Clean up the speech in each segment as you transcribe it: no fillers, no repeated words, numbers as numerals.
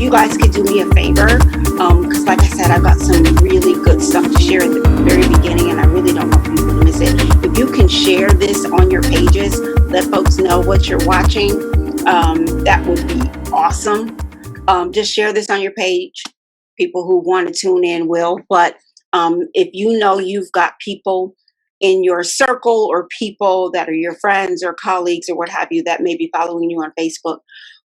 you guys could do me a favor, because like I said, I've got some really good stuff to share at the very beginning, and I really don't want people to miss it. If you can share this on your pages, let folks know what you're watching, that would be awesome. Just share this on your page. People who want to tune in will, but if you know you've got people in your circle or people that are your friends or colleagues or what have you that may be following you on Facebook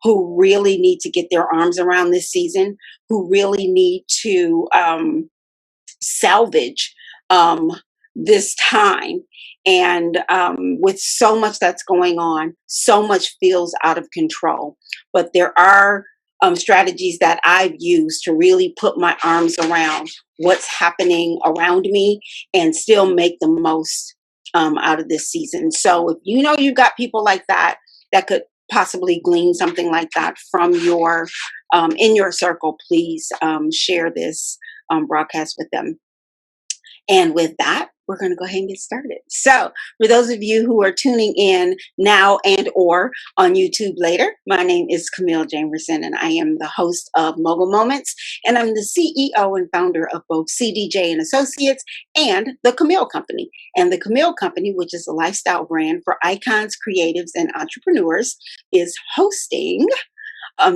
who really need to get their arms around this season, who really need to salvage this time. And with so much that's going on, so much feels out of control. But there are strategies that I've used to really put my arms around what's happening around me and still make the most out of this season. So if you know you've got people like that that could possibly glean something like that from your in your circle, please share this broadcast with them. And with that, we're going to go ahead and get started. So for those of you who are tuning in now and or on YouTube later, my name is Camille Jamerson, and I am the host of Mogul Moments, and I'm the CEO and founder of both CDJ and Associates and the Camille Company. And the Camille Company, which is a lifestyle brand for icons, creatives, and entrepreneurs, is hosting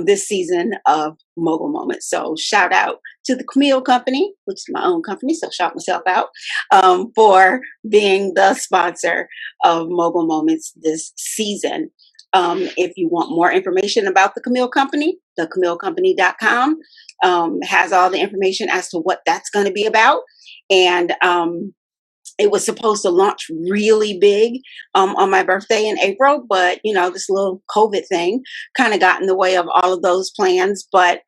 this season of Mogul Moments. So shout out to the Camille Company, which is my own company, so shout myself out, for being the sponsor of Mogul Moments this season. If you want more information about the Camille Company, thecamillecompany.com has all the information as to what that's going to be about. And it was supposed to launch really big on my birthday in April, but this little COVID thing kind of got in the way of all of those plans. But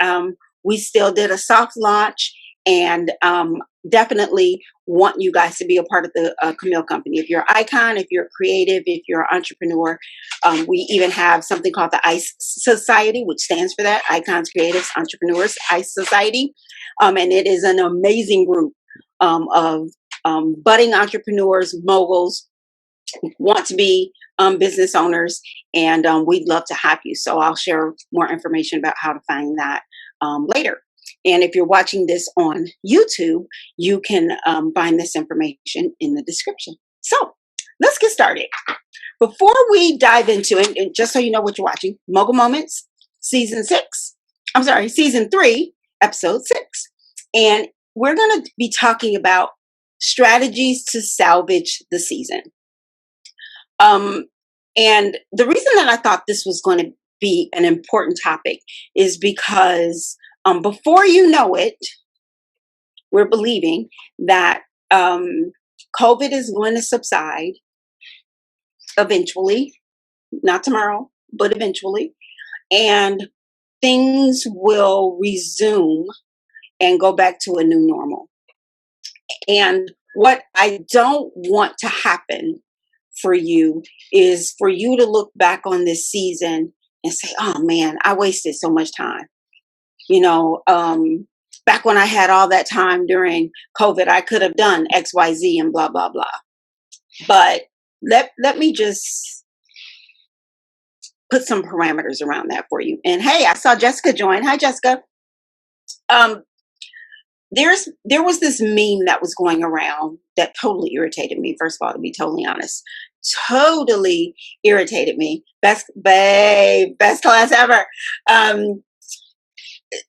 we still did a soft launch, and definitely want you guys to be a part of the Camille Company. If you're an icon, if you're a creative, if you're an entrepreneur, we even have something called the ICE Society, which stands for that: Icons, Creatives, Entrepreneurs, ICE Society, and it is an amazing group of budding entrepreneurs, moguls, want to be business owners, and we'd love to have you. So I'll share more information about how to find that later. And if you're watching this on YouTube, you can find this information in the description. So let's get started. Before we dive into it, and just so you know what you're watching, Mogul Moments, season 3, episode 6. And we're going to be talking about strategies to salvage the season. And the reason that I thought this was going to be an important topic is because before you know it, we're believing that COVID is going to subside eventually, not tomorrow, but eventually, and things will resume and go back to a new normal. And what I don't want to happen for you is for you to look back on this season and say, oh man, I wasted so much time. Back when I had all that time during COVID, I could have done X, Y, Z and blah, blah, blah. But let me just put some parameters around that for you. And hey, I saw Jessica join. Hi, Jessica. There was this meme that was going around that totally irritated me. First of all, to be totally honest, totally irritated me. Best class ever.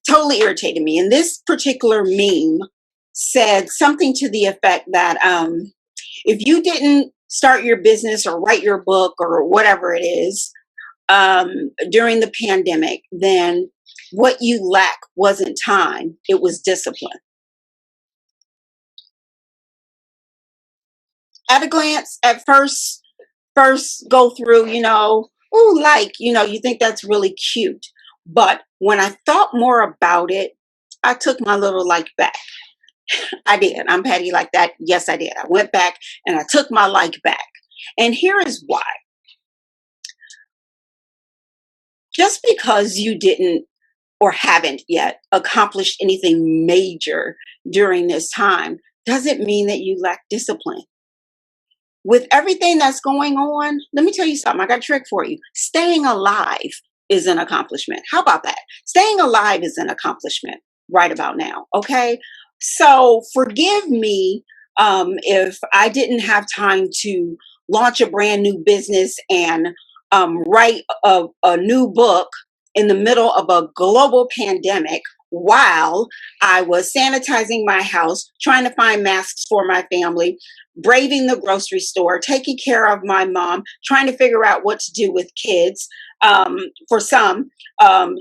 Totally irritated me. And this particular meme said something to the effect that if you didn't start your business or write your book or whatever it is during the pandemic, then what you lack wasn't time, it was discipline. At a glance, at first go through, you think that's really cute. But when I thought more about it, I took my little like back. I did. I'm petty like that. Yes, I did. I went back and I took my like back. And here is why. Just because you didn't or haven't yet accomplished anything major during this time doesn't mean that you lack discipline. With everything that's going on, let me tell you something. I got a trick for you. Staying alive is an accomplishment. How about that? Staying alive is an accomplishment right about now. Okay. So forgive me if I didn't have time to launch a brand new business and write a new book in the middle of a global pandemic while I was sanitizing my house, trying to find masks for my family, braving the grocery store, taking care of my mom, trying to figure out what to do with kids. For some, um,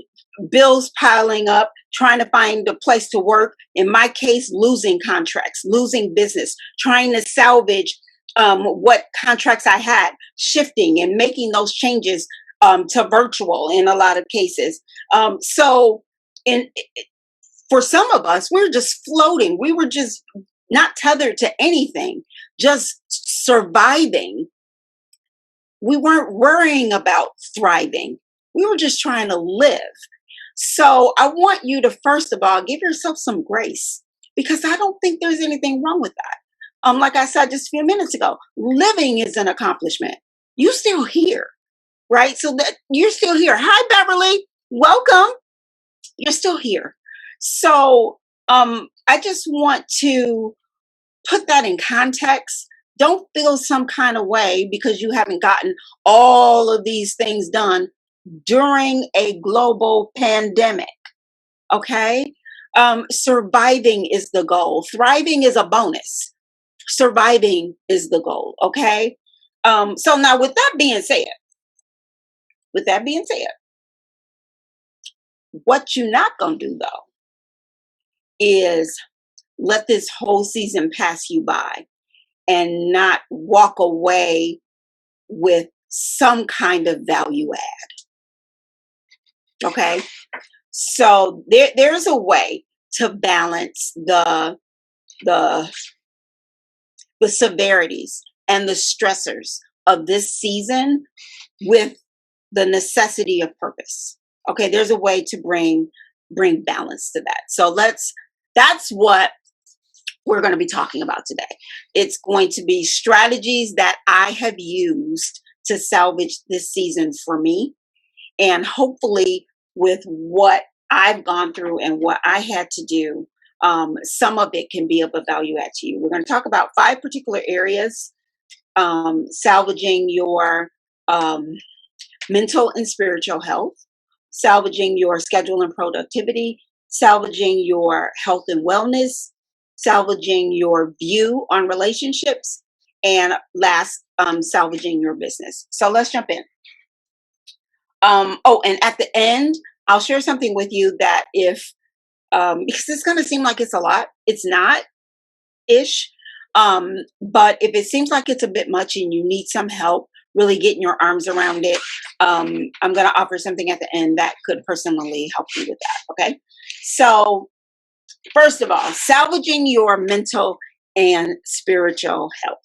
bills piling up, trying to find a place to work. In my case, losing contracts, losing business, trying to salvage what contracts I had, shifting and making those changes to virtual in a lot of cases. So, in for some of us, we were just floating. We were just not tethered to anything, just surviving. We weren't worrying about thriving. We were just trying to live. So I want you to, first of all, give yourself some grace because I don't think there's anything wrong with that. Like I said just a few minutes ago, living is an accomplishment. You still here, right? So that you're still here. Hi, Beverly. Welcome. You're still here. So I just want to put that in context. Don't feel some kind of way because you haven't gotten all of these things done during a global pandemic. Okay. Surviving is the goal. Thriving is a bonus. Surviving is the goal. Okay. So now with that being said, what you're not going to do though is let this whole season pass you by and not walk away with some kind of value add. Okay. So there's a way to balance the severities and the stressors of this season with the necessity of purpose. Okay, there's a way to bring balance to that. So that's what we're going to be talking about today. It's going to be strategies that I have used to salvage this season for me, and hopefully with what I've gone through and what I had to do, some of it can be of a value add to you. We're going to talk about 5 particular areas: salvaging your mental and spiritual health, salvaging your schedule and productivity, salvaging your health and wellness, salvaging your view on relationships, and last, salvaging your business. So let's jump in. Oh, and at the end, I'll share something with you that if, because it's going to seem like it's a lot, it's not ish. But if it seems like it's a bit much and you need some help really getting your arms around it, I'm going to offer something at the end that could personally help you with that. Okay. So first of all, salvaging your mental and spiritual health.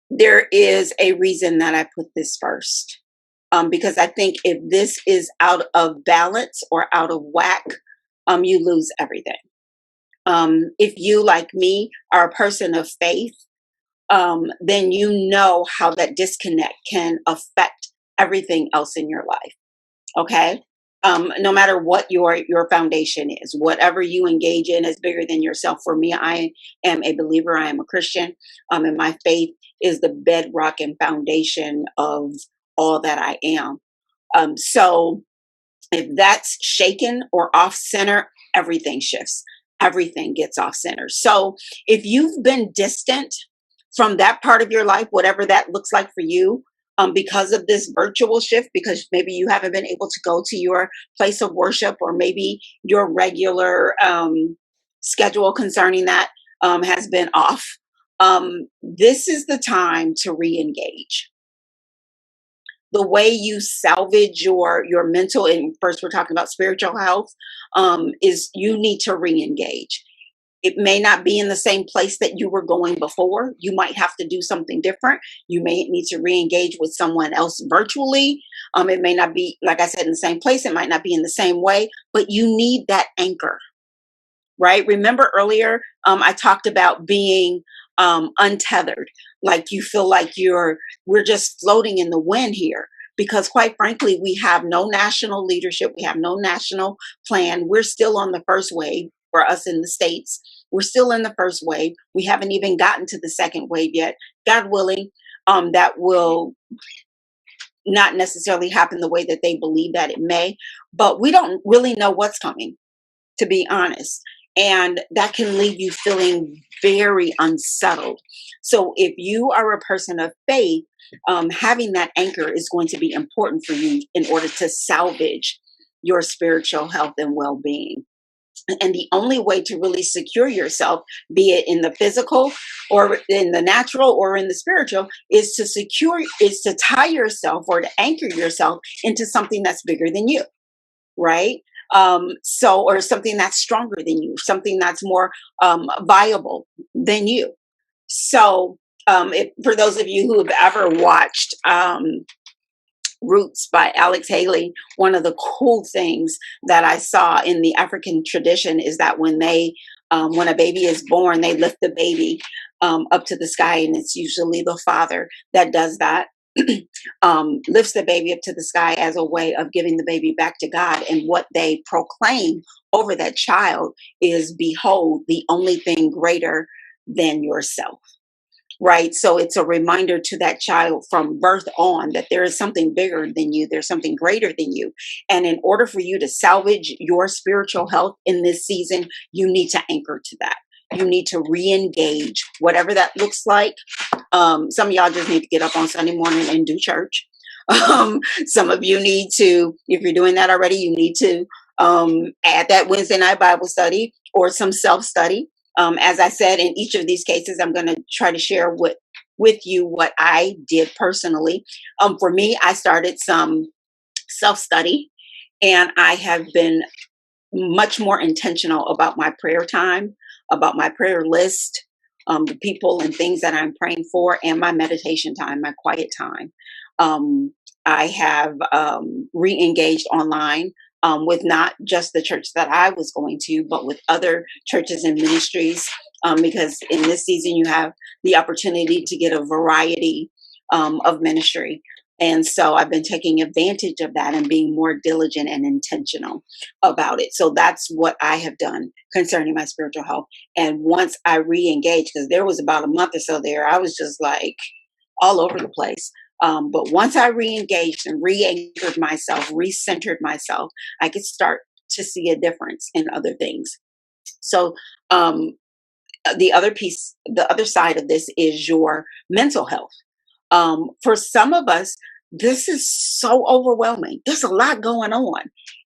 There is a reason that I put this first. Because I think if this is out of balance or out of whack, you lose everything. If you, like me, are a person of faith, then you know how that disconnect can affect everything else in your life. Okay. No matter what your foundation is, whatever you engage in is bigger than yourself. For me, I am a believer. I am a Christian, and my faith is the bedrock and foundation of all that I am. So if that's shaken or off center, everything shifts. Everything gets off center. So if you've been distant from that part of your life, whatever that looks like for you, because of this virtual shift, because maybe you haven't been able to go to your place of worship, or maybe your regular schedule concerning that has been off, this is the time to re-engage. The way you salvage your mental, and first we're talking about spiritual health, is you need to re-engage. It may not be in the same place that you were going before. You might have to do something different. You may need to re-engage with someone else virtually. It may not be, like I said, in the same place. It might not be in the same way, but you need that anchor, right? Remember earlier, I talked about being untethered, like you feel like we're just floating in the wind here. because quite frankly, we have no national leadership. We have no national plan. We're still on the first wave for us in the States. We're still in the first wave. We haven't even gotten to the second wave yet. God willing, that will not necessarily happen the way that they believe that it may, but we don't really know what's coming, to be honest. And that can leave you feeling very unsettled. So if you are a person of faith, having that anchor is going to be important for you in order to salvage your spiritual health and well-being. And the only way to really secure yourself, be it in the physical or in the natural or in the spiritual, is to tie yourself or to anchor yourself into something that's bigger than you, right? Or something that's stronger than you, something that's more viable than you. So, for those of you who have ever watched Roots by Alex Haley, one of the cool things that I saw in the African tradition is that when a baby is born, they lift the baby up to the sky, and it's usually the father that does that. Lifts the baby up to the sky as a way of giving the baby back to God. And what they proclaim over that child is, behold, the only thing greater than yourself. Right. So it's a reminder to that child from birth on that there is something bigger than you. There's something greater than you. And in order for you to salvage your spiritual health in this season, you need to anchor to that. You need to re-engage, whatever that looks like. Some of y'all just need to get up on Sunday morning and do church. Some of you need to, if you're doing that already, you need to add that Wednesday night Bible study or some self-study. As I said, in each of these cases, I'm going to try to share with you what I did personally. For me, I started some self-study, and I have been much more intentional about my prayer time, about my prayer list, the people and things that I'm praying for, and my meditation time, my quiet time. I have re-engaged online with not just the church that I was going to, but with other churches and ministries, because in this season you have the opportunity to get a variety of ministry. And so I've been taking advantage of that and being more diligent and intentional about it. So that's what I have done concerning my spiritual health. And once I re-engaged, because there was about a month or so there, I was just like all over the place. But once I re-engaged and re-anchored myself, re-centered myself, I could start to see a difference in other things. So the other side of this is your mental health. For some of us, this is so overwhelming. There's a lot going on.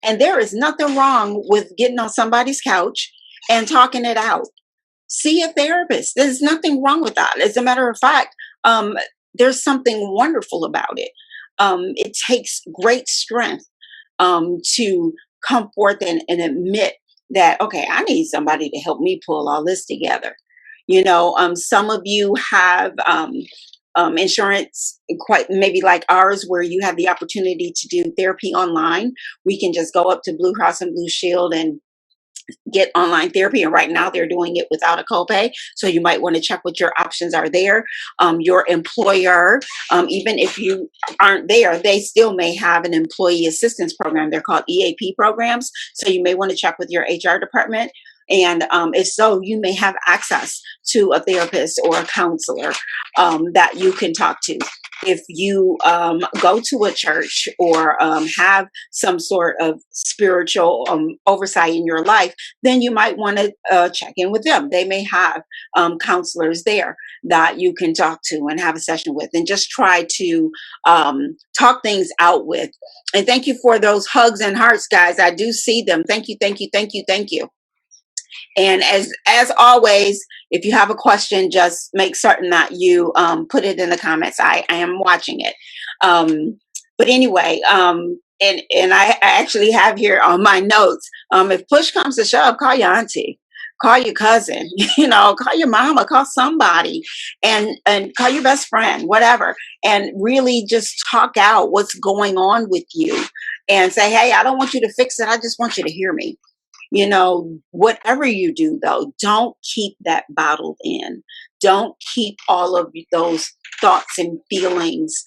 And there is nothing wrong with getting on somebody's couch and talking it out. See a therapist. There's nothing wrong with that. As a matter of fact, there's something wonderful about it. It takes great strength to come forth and admit that, okay, I need somebody to help me pull all this together. Some of you have insurance, quite maybe like ours, where you have the opportunity to do therapy online. We can just go up to Blue Cross and Blue Shield and get online therapy, and right now they're doing it without a copay, so you might want to check what your options are there. Your employer, even if you aren't there, they still may have an employee assistance program. They're called EAP programs, so you may want to check with your HR department. And if so, you may have access to a therapist or a counselor that you can talk to. If you go to a church or have some sort of spiritual oversight in your life, then you might want to check in with them. They may have counselors there that you can talk to and have a session with, and just try to talk things out with. And thank you for those hugs and hearts, guys. I do see them. Thank you, thank you, thank you, thank you. And as always, if you have a question, just make certain that you put it in the comments. I am watching it. But anyway, and I actually have here on my notes, if push comes to shove, call your auntie, call your cousin, call your mama, call somebody, and call your best friend, whatever, and really just talk out what's going on with you and say, hey, I don't want you to fix it. I just want you to hear me. Whatever you do, though, don't keep that bottled in. Don't keep all of those thoughts and feelings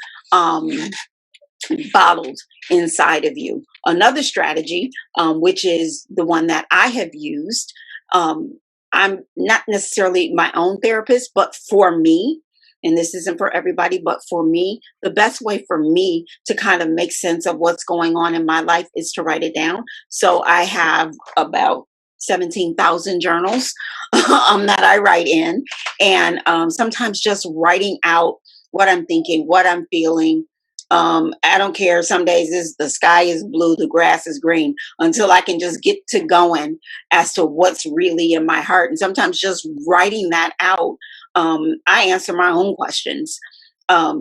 bottled inside of you. Another strategy, which is the one that I have used, I'm not necessarily my own therapist, but for me, and this isn't for everybody, but for me, the best way for me to kind of make sense of what's going on in my life is to write it down. So I have about 17,000 journals that I write in. And sometimes just writing out what I'm thinking, what I'm feeling. I don't care. Some days the sky is blue, the grass is green, until I can just get to going as to what's really in my heart. And sometimes just writing that out, I answer my own questions.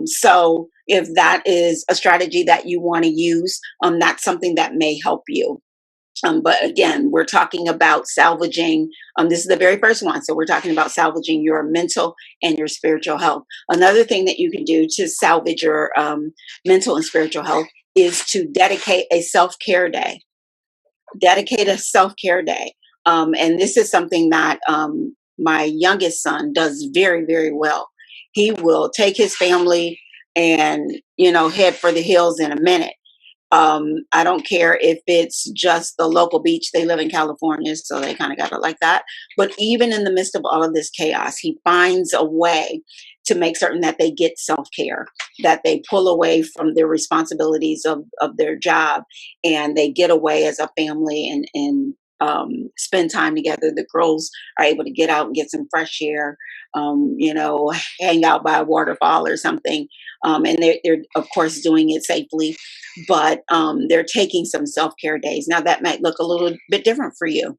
So if that is a strategy that you want to use, that's something that may help you. But again, we're talking about salvaging. This is the very first one. So we're talking about salvaging your mental and your spiritual health. Another thing that you can do to salvage your mental and spiritual health is to dedicate a self-care day. Dedicate a self-care day. And this is something that my youngest son does very, very well. He will take his family and, head for the hills in a minute. I don't care if it's just the local beach. They live in California, so they kind of got it like that. But even in the midst of all of this chaos, he finds a way to make certain that they get self-care, that they pull away from their responsibilities of their job, and they get away as a family and spend time together. The girls are able to get out and get some fresh air, hang out by a waterfall or something. And they're, of course, doing it safely, but they're taking some self-care days. Now, that might look a little bit different for you.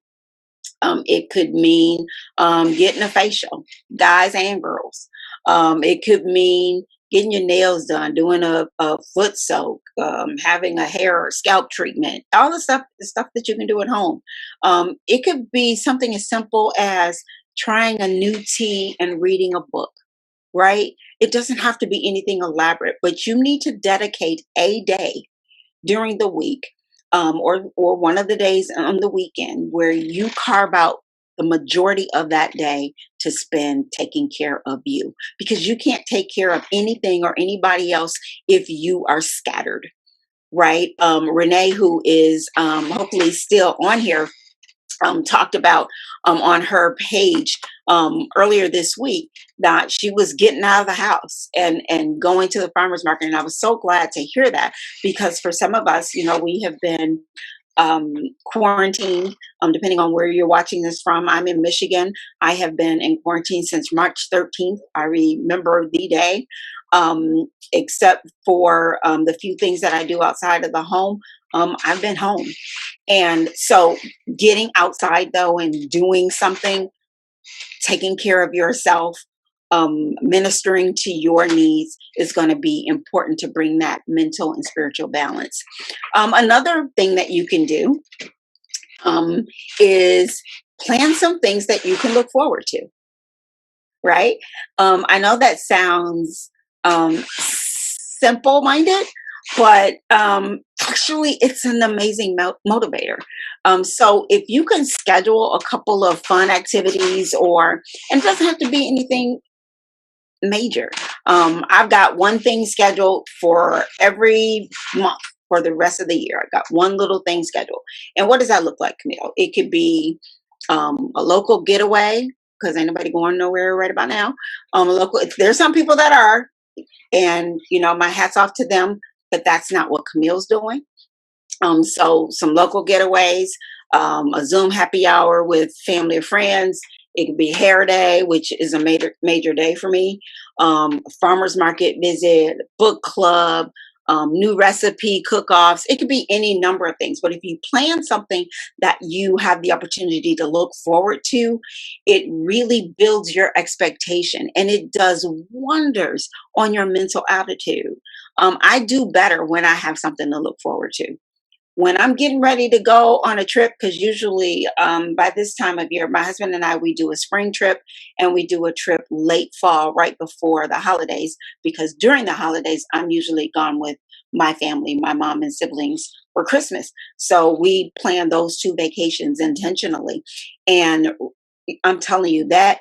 It could mean getting a facial, guys and girls. It could mean getting your nails done, doing a foot soak, having a hair or scalp treatment, all the stuff that you can do at home. It could be something as simple as trying a new tea and reading a book, right? It doesn't have to be anything elaborate, but you need to dedicate a day during the week, or one of the days on the weekend where you carve out the majority of that day to spend taking care of you, because you can't take care of anything or anybody else if you are scattered, right? Renee, who is hopefully still on here, talked about on her page earlier this week that she was getting out of the house and going to the farmers market. And I was so glad to hear that, because for some of us, we have been quarantined, depending on where you're watching this from. I'm in Michigan. I have been in quarantine since March 13th. I remember the day, except for the few things that I do outside of the home. I've been home. And so getting outside though and doing something, taking care of yourself, ministering to your needs is going to be important to bring that mental and spiritual balance. Another thing that you can do is plan some things that you can look forward to, right? I know that sounds simple minded, but actually it's an amazing motivator. So if you can schedule a couple of fun activities, and it doesn't have to be anything major. I've got one thing scheduled for every month for the rest of the year. I got one little thing scheduled. And what does that look like, Camille? It could be a local getaway, because ain't nobody going nowhere right about now. There's some people that are, and my hat's off to them, but that's not what Camille's doing. So some local getaways, a Zoom happy hour with family or friends. It could be hair day, which is a major day for me. Farmers market visit, book club, new recipe cook-offs. It could be any number of things. But if you plan something that you have the opportunity to look forward to, it really builds your expectation, and it does wonders on your mental attitude. I do better when I have something to look forward to. When I'm getting ready to go on a trip, because usually by this time of year, my husband and I, we do a spring trip, and we do a trip late fall, right before the holidays, because during the holidays, I'm usually gone with my family, my mom and siblings, for Christmas. So we plan those two vacations intentionally. And I'm telling you, that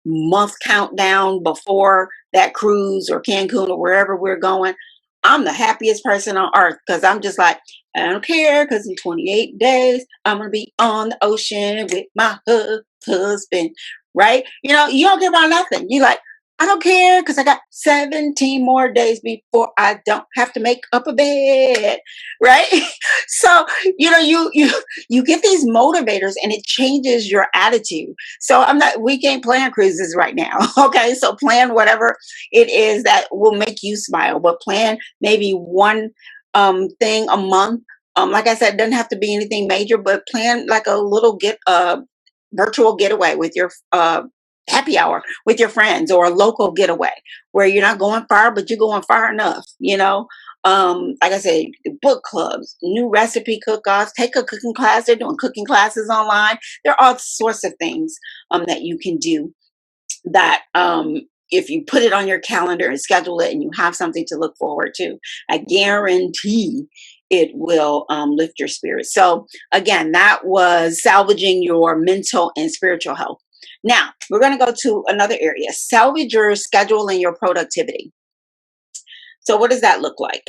month countdown before that cruise or Cancun or wherever we're going, I'm the happiest person on earth because I'm just like, I don't care because in 28 days, I'm going to be on the ocean with my husband, right? You know, you don't care about nothing. You like, I don't care because I got 17 more days before I don't have to make up a bed, right? So, you know, you get these motivators and it changes your attitude. So we can't plan cruises right now. Okay. So plan whatever it is that will make you smile, but plan maybe one thing a month. Like I said, it doesn't have to be anything major, but plan like a little virtual getaway with your happy hour with your friends, or a local getaway where you're not going far, but you're going far enough, you know. Like I said, book clubs, new recipe cook-offs, take a cooking class. They're doing cooking classes online. There are all sorts of things that you can do that if you put it on your calendar and schedule it and you have something to look forward to, I guarantee it will lift your spirits. So again, that was salvaging your mental and spiritual health. Now we're going to go to another area: salvage your schedule and your productivity. So what does that look like?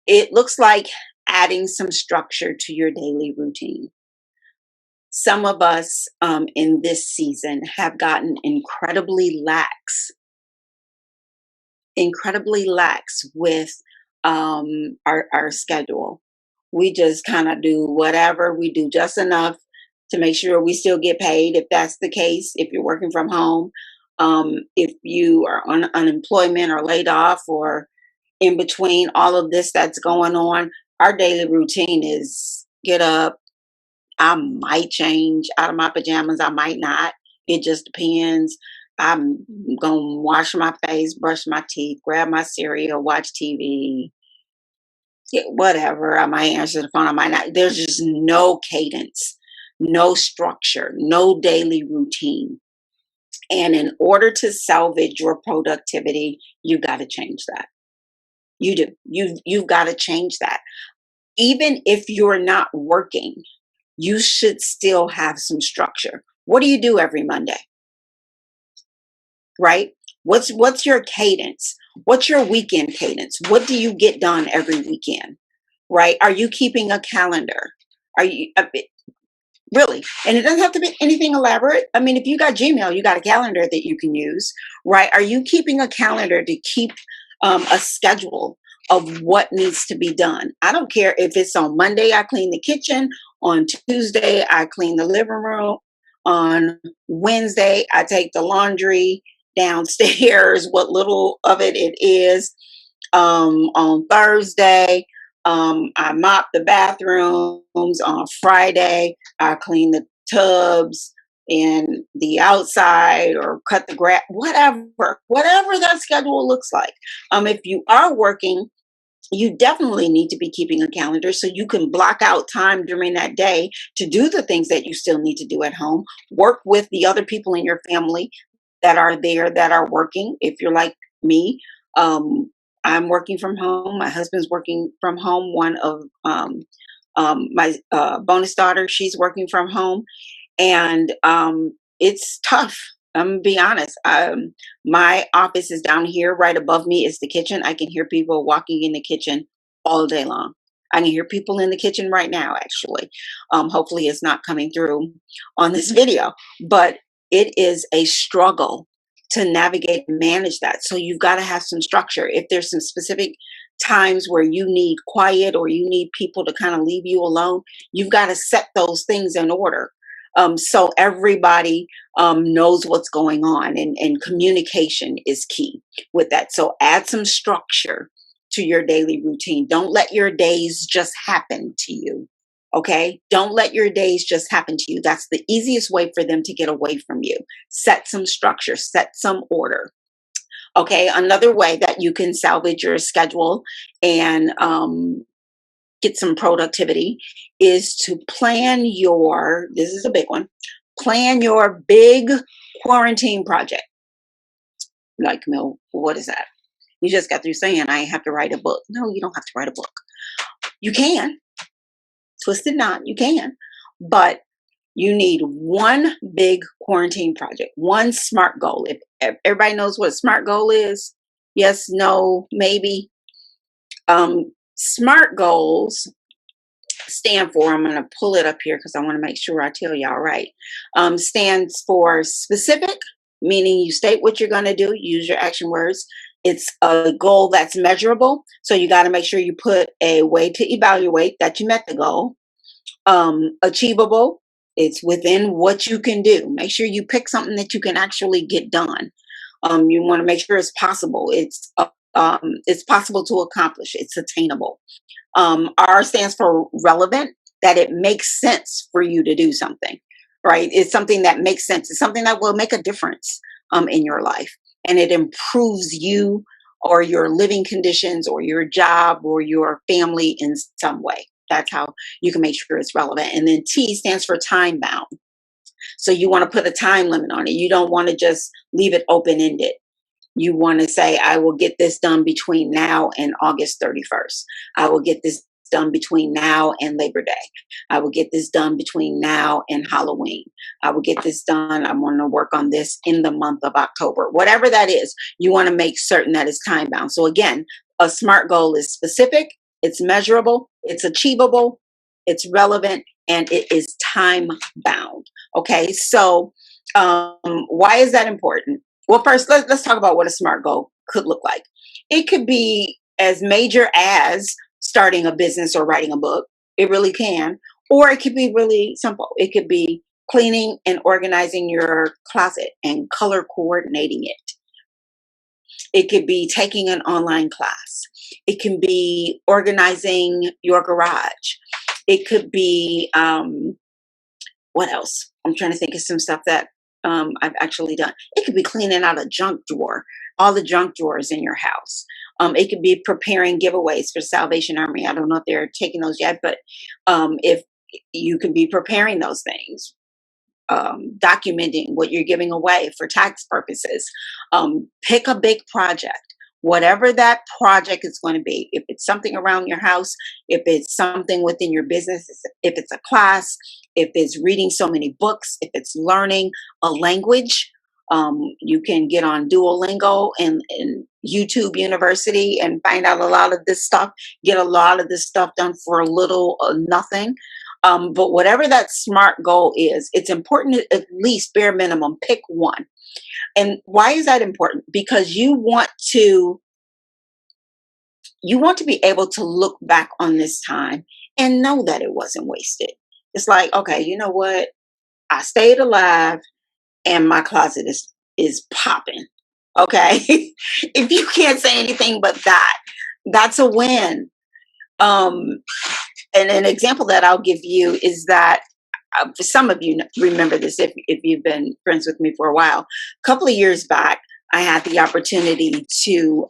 It looks like adding some structure to your daily routine. Some of us in this season have gotten incredibly lax with our schedule. We just kind of do whatever, we do just enough to make sure we still get paid, if that's the case, if you're working from home. If you are on unemployment or laid off, or in between all of this that's going on, our daily routine is get up. I might change out of my pajamas, I might not. It just depends. I'm gonna wash my face, brush my teeth, grab my cereal, watch TV, whatever. I might answer the phone, I might not. There's just no cadence, no structure, no daily routine. And in order to salvage your productivity, you got to change that. You do. You've got to change that. Even if you're not working, you should still have some structure. What do you do every Monday? Right? What's your cadence? What's your weekend cadence? What do you get done every weekend? Right? Are you keeping a calendar? Are you really? And it doesn't have to be anything elaborate. I mean, if you got Gmail, you got a calendar that you can use, right? Are you keeping a calendar to keep a schedule of what needs to be done? I don't care if it's on Monday, I clean the kitchen. On Tuesday, I clean the living room. On Wednesday, I take the laundry downstairs, what little of it is. On Thursday, I mop the bathrooms. On Friday, I clean the tubs and the outside, or cut the grass, whatever that schedule looks like. If you are working, you definitely need to be keeping a calendar so you can block out time during that day to do the things that you still need to do at home. Work with the other people in your family that are there, that are working. If you're like me, I'm working from home. My husband's working from home. One of my bonus daughter, she's working from home, and it's tough. I'm gonna be honest. My office is down here. Right above me is the kitchen. I can hear people walking in the kitchen all day long. I can hear people in the kitchen right now, actually. Hopefully, it's not coming through on this video, but it is a struggle to navigate and manage that. So you've got to have some structure. If there's some specific times where you need quiet, or you need people to kind of leave you alone, you've got to set those things in order. So everybody knows what's going on, and communication is key with that. So add some structure to your daily routine. Don't let your days just happen to you. Okay. Don't let your days just happen to you. That's the easiest way for them to get away from you. Set some structure, set some order. Okay. Another way that you can salvage your schedule and get some productivity is to this is a big one, plan your big quarantine project. Like, Camille, what is that? You just got through saying I have to write a book. No, you don't have to write a book. You can. Twisted knot, you can. But you need one big quarantine project, one SMART goal. If everybody knows what a SMART goal is, yes, no, maybe. SMART goals stand for, I'm going to pull it up here because I want to make sure I tell y'all right. Stands for specific, meaning you state what you're going to do, use your action words. It's a goal that's measurable. So you got to make sure you put a way to evaluate that you met the goal. Achievable, it's within what you can do. Make sure you pick something that you can actually get done. You want to make sure it's possible. It's possible to accomplish. It's attainable. R stands for relevant, that it makes sense for you to do something, right? It's something that makes sense. It's something that will make a difference in your life, and it improves you or your living conditions or your job or your family in some way. That's how you can make sure it's relevant. And then T stands for time bound. So you want to put a time limit on it. You don't want to just leave it open ended. You want to say, I will get this done between now and August 31st. I will get this done between now and Labor Day. I will get this done between now and Halloween. I will get this done. I'm going to work on this in the month of October. Whatever that is, you want to make certain that it's time bound. So again, a SMART goal is specific, it's measurable, it's achievable, it's relevant, and it is time bound. Okay, so why is that important? Well, first, let's talk about what a SMART goal could look like. It could be as major as starting a business or writing a book. It really can. Or it could be really simple. It could be cleaning and organizing your closet and color coordinating it. It could be taking an online class. It can be organizing your garage. It could be, what else? I'm trying to think of some stuff that I've actually done. It could be cleaning out a junk drawer, all the junk drawers in your house. It could be preparing giveaways for Salvation Army. I don't know if they're taking those yet, but if you can be preparing those things, documenting what you're giving away for tax purposes. Pick a big project. Whatever that project is going to be, if it's something around your house, if it's something within your business, if it's a class, if it's reading so many books, if it's learning a language, you can get on Duolingo and YouTube University and find out a lot of this stuff, get a lot of this stuff done for a little nothing. But whatever that SMART goal is, it's important to at least bare minimum pick one. And why is that important? Because you want to be able to look back on this time and know that it wasn't wasted. It's like, okay, you know what? I stayed alive and my closet is popping. Okay. If you can't say anything but that, that's a win. And an example that I'll give you is that some of you remember this if you've been friends with me for a while. A couple of years back, I had the opportunity to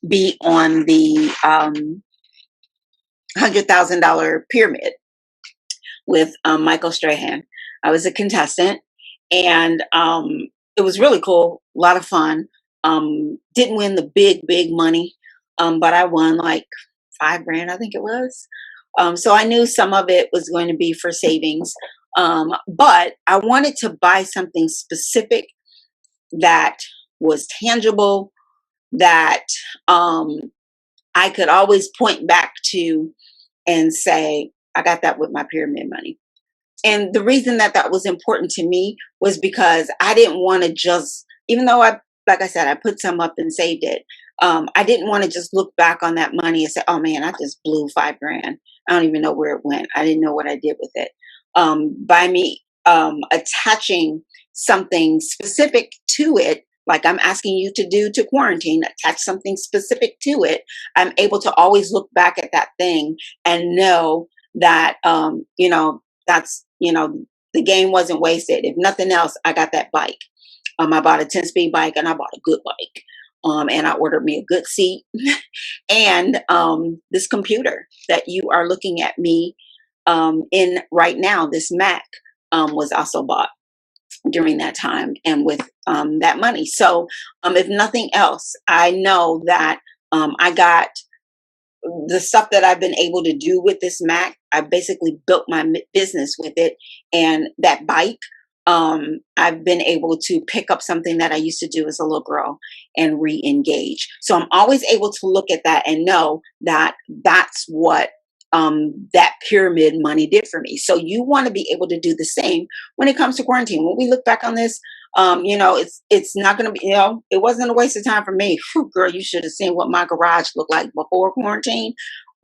be on the $100,000 pyramid with Michael Strahan. I was a contestant, and it was really cool, a lot of fun. Didn't win the big money, but I won like $5,000, I think it was. So I knew some of it was going to be for savings, but I wanted to buy something specific that was tangible, that I could always point back to and say, I got that with my pyramid money. And the reason that that was important to me was because I didn't want to just, even though like I said, I put some up and saved it. I didn't want to just look back on that money and say, oh man, I just blew $5,000. I don't even know where it went. I didn't know what I did with it. By me attaching something specific to it, like I'm asking you to do to quarantine, attach something specific to it, I'm able to always look back at that thing and know that, that's, the game wasn't wasted. If nothing else, I got that bike. I bought a 10-speed bike and I bought a good bike. And I ordered me a good seat and this computer that you are looking at me in right now, this Mac was also bought during that time and with that money. So if nothing else, I know that I got the stuff that I've been able to do with this Mac. I basically built my business with it, and that bike I've been able to pick up something that I used to do as a little girl and re-engage. So I'm always able to look at that and know that that's what that pyramid money did for me. So you want to be able to do the same when it comes to quarantine. When we look back on this, it's not going to be, it wasn't a waste of time for me. Whew, girl, you should have seen what my garage looked like before quarantine.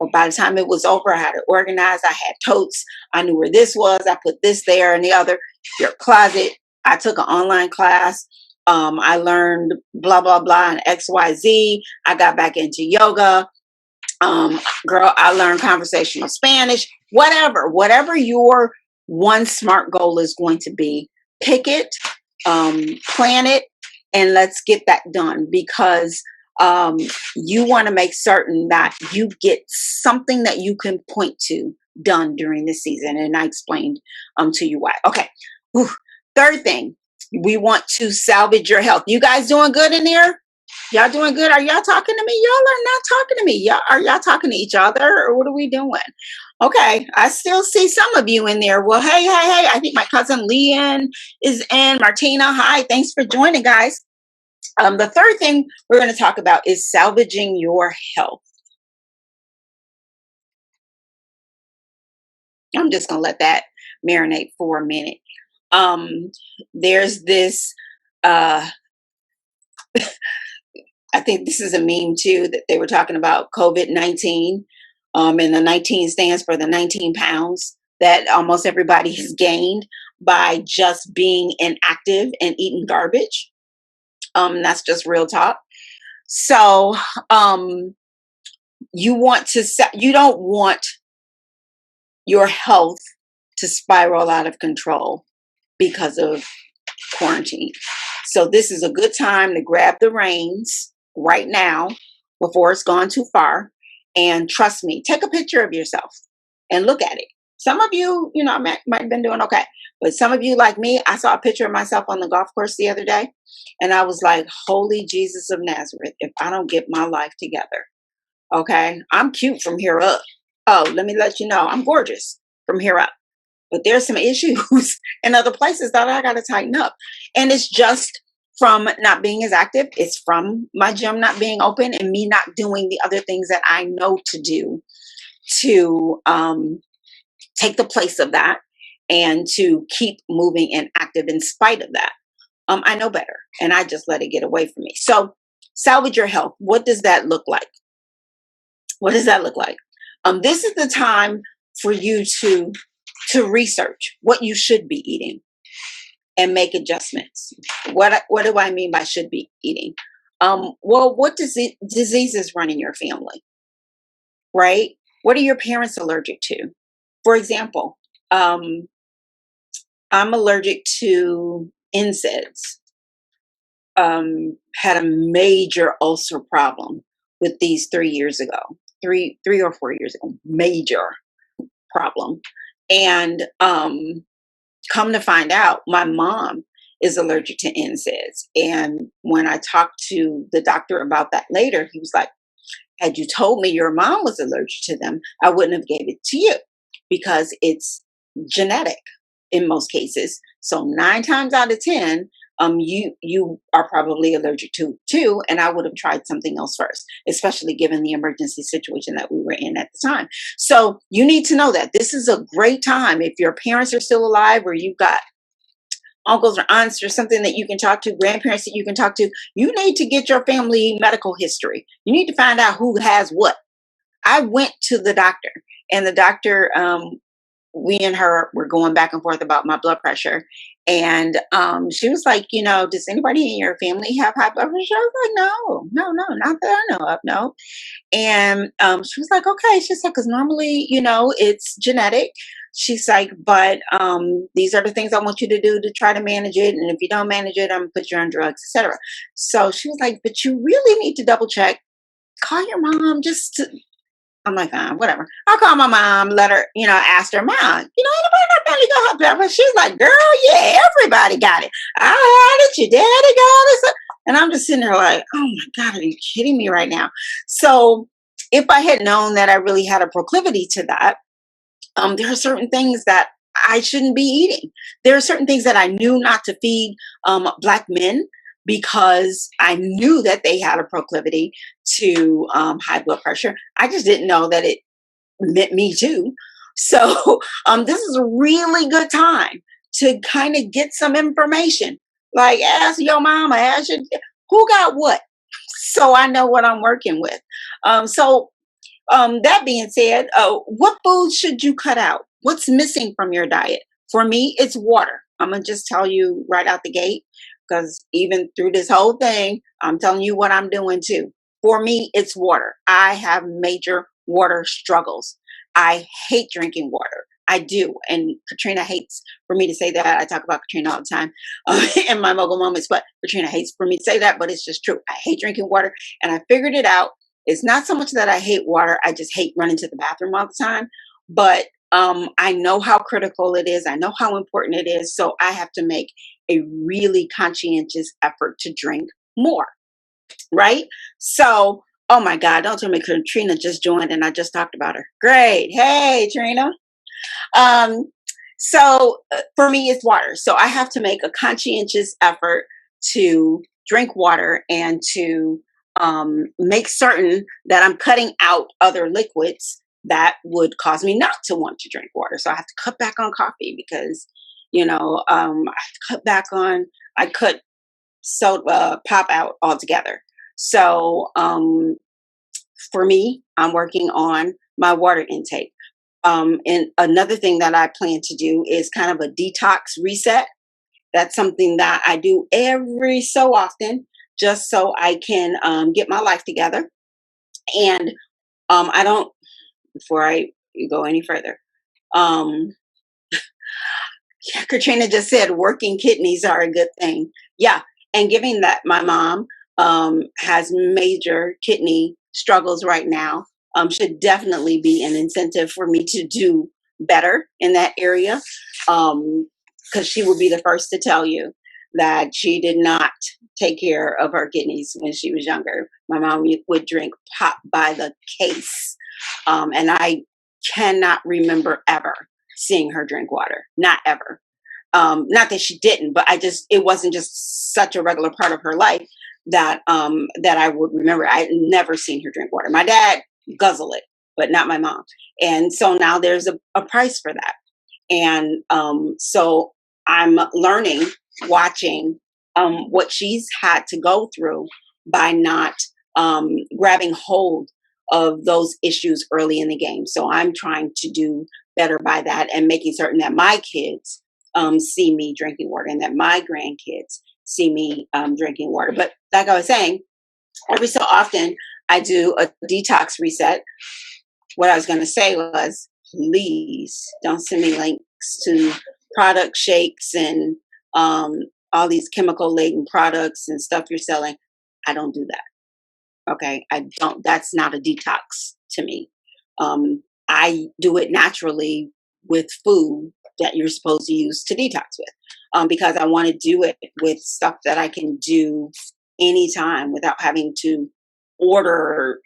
Or by the time it was over, I had it organized. I had totes. I knew where this was. I put this there and the other. Your closet. I took an online class. I learned blah, blah, blah and XYZ. I got back into yoga. Girl, I learned conversational Spanish, whatever your one SMART goal is going to be, pick it, plan it, and let's get that done because you want to make certain that you get something that you can point to done during this season. And I explained to you why. Okay. Whew. Third thing, we want to salvage your health. You guys doing good in there? Y'all doing good? Are y'all talking to me? Y'all are not talking to me. Are y'all talking to each other or what are we doing? Okay, I still see some of you in there. Well, hey. I think my cousin Leanne is in. Martina, hi. Thanks for joining, guys. The third thing we're going to talk about is salvaging your health. I'm just going to let that marinate for a minute. There's this, I think this is a meme too, that they were talking about COVID-19. And the 19 stands for the 19 pounds that almost everybody has gained by just being inactive and eating garbage. That's just real talk. So you don't want your health to spiral out of control because of quarantine. So this is a good time to grab the reins right now before it's gone too far. And trust me, take a picture of yourself and look at it. Some of you, might have been doing okay. But some of you like me, I saw a picture of myself on the golf course the other day. And I was like, holy Jesus of Nazareth, if I don't get my life together. Okay. I'm cute from here up. Oh, let me let you know, I'm gorgeous from here up. But there's some issues in other places that I got to tighten up. And it's just from not being as active. It's from my gym not being open and me not doing the other things that I know to do to take the place of that and to keep moving and active in spite of that. I know better and I just let it get away from me. So salvage your health. What does that look like? What does that look like? This is the time for you to research what you should be eating and make adjustments. What do I mean by should be eating? Well, what diseases run in your family, right? What are your parents allergic to? For example, I'm allergic to NSAIDs. Had a major ulcer problem with these 3 years ago, three or 4 years ago, major problem. And come to find out, my mom is allergic to NSAIDs. And when I talked to the doctor about that later, he was like, had you told me your mom was allergic to them, I wouldn't have gave it to you because it's genetic in most cases. So 9 times out of 10, you are probably allergic to too, and I would have tried something else first, especially given the emergency situation that we were in at the time. So you need to know that this is a great time if your parents are still alive or you've got uncles or aunts or something that you can talk to, grandparents that you can talk to. You need to get your family medical history. You need to find out who has what. I went to the doctor, and the doctor, we and her were going back and forth about my blood pressure. And she was like, does anybody in your family have high blood pressure? I was like, no, not that I know of, no. And she was like, okay. She's like, because normally, it's genetic. She's like, but these are the things I want you to do to try to manage it. And if you don't manage it, I'm gonna put you on drugs, etc. So she was like, but you really need to double check. Call your mom I'm like, whatever. I'll call my mom, let her, ask her, Mom, anybody not family got hot pepper? She's like, girl, yeah, everybody got it. I had it, your daddy got it. And I'm just sitting there like, oh my God, are you kidding me right now? So if I had known that I really had a proclivity to that, there are certain things that I shouldn't be eating. There are certain things that I knew not to feed Black men because I knew that they had a proclivity to high blood pressure. I just didn't know that it meant me too. So this is a really good time to kind of get some information. Like ask your mama, ask your who got what, so I know what I'm working with. That being said, what foods should you cut out? What's missing from your diet? For me, it's water. I'm gonna just tell you right out the gate, because even through this whole thing, I'm telling you what I'm doing too. For me, it's water. I have major water struggles. I hate drinking water. I do. And Katrina hates for me to say that. I talk about Katrina all the time in my mogul moments, but Katrina hates for me to say that, but it's just true. I hate drinking water. And I figured it out. It's not so much that I hate water. I just hate running to the bathroom all the time. But I know how critical it is. I know how important it is. So I have to make a really conscientious effort to drink more. Right. So, oh my God, don't tell me Katrina just joined and I just talked about her. Great. Hey, Trina. Um, for me, it's water. So I have to make a conscientious effort to drink water and to make certain that I'm cutting out other liquids that would cause me not to want to drink water. So I have to cut back on coffee because, I have to cut back on, I cut soda pop out altogether. So for me, I'm working on my water intake. And another thing that I plan to do is kind of a detox reset. That's something that I do every so often, just so I can get my life together. And I don't, before I go any further, um, Katrina just said working kidneys are a good thing. Yeah. And given that my mom has major kidney struggles right now, should definitely be an incentive for me to do better in that area. Because she will be the first to tell you that she did not take care of her kidneys when she was younger. My mom would drink pop by the case. And I cannot remember ever seeing her drink water. Not ever. Not that she didn't, but it wasn't just such a regular part of her life that I would remember. I had never seen her drink water. My dad guzzle it, but not my mom. And so now there's a price for that. And so I'm learning, watching what she's had to go through by not grabbing hold of those issues early in the game. So I'm trying to do better by that and making certain that my kids see me drinking water and that my grandkids see me drinking water. But like I was saying, every so often I do a detox reset. What I was going to say was, please don't send me links to product shakes and all these chemical laden products and stuff you're selling. I don't do that. Okay. I don't, that's not a detox to me. I do it naturally with food that you're supposed to use to detox with, because I want to do it with stuff that I can do anytime without having to order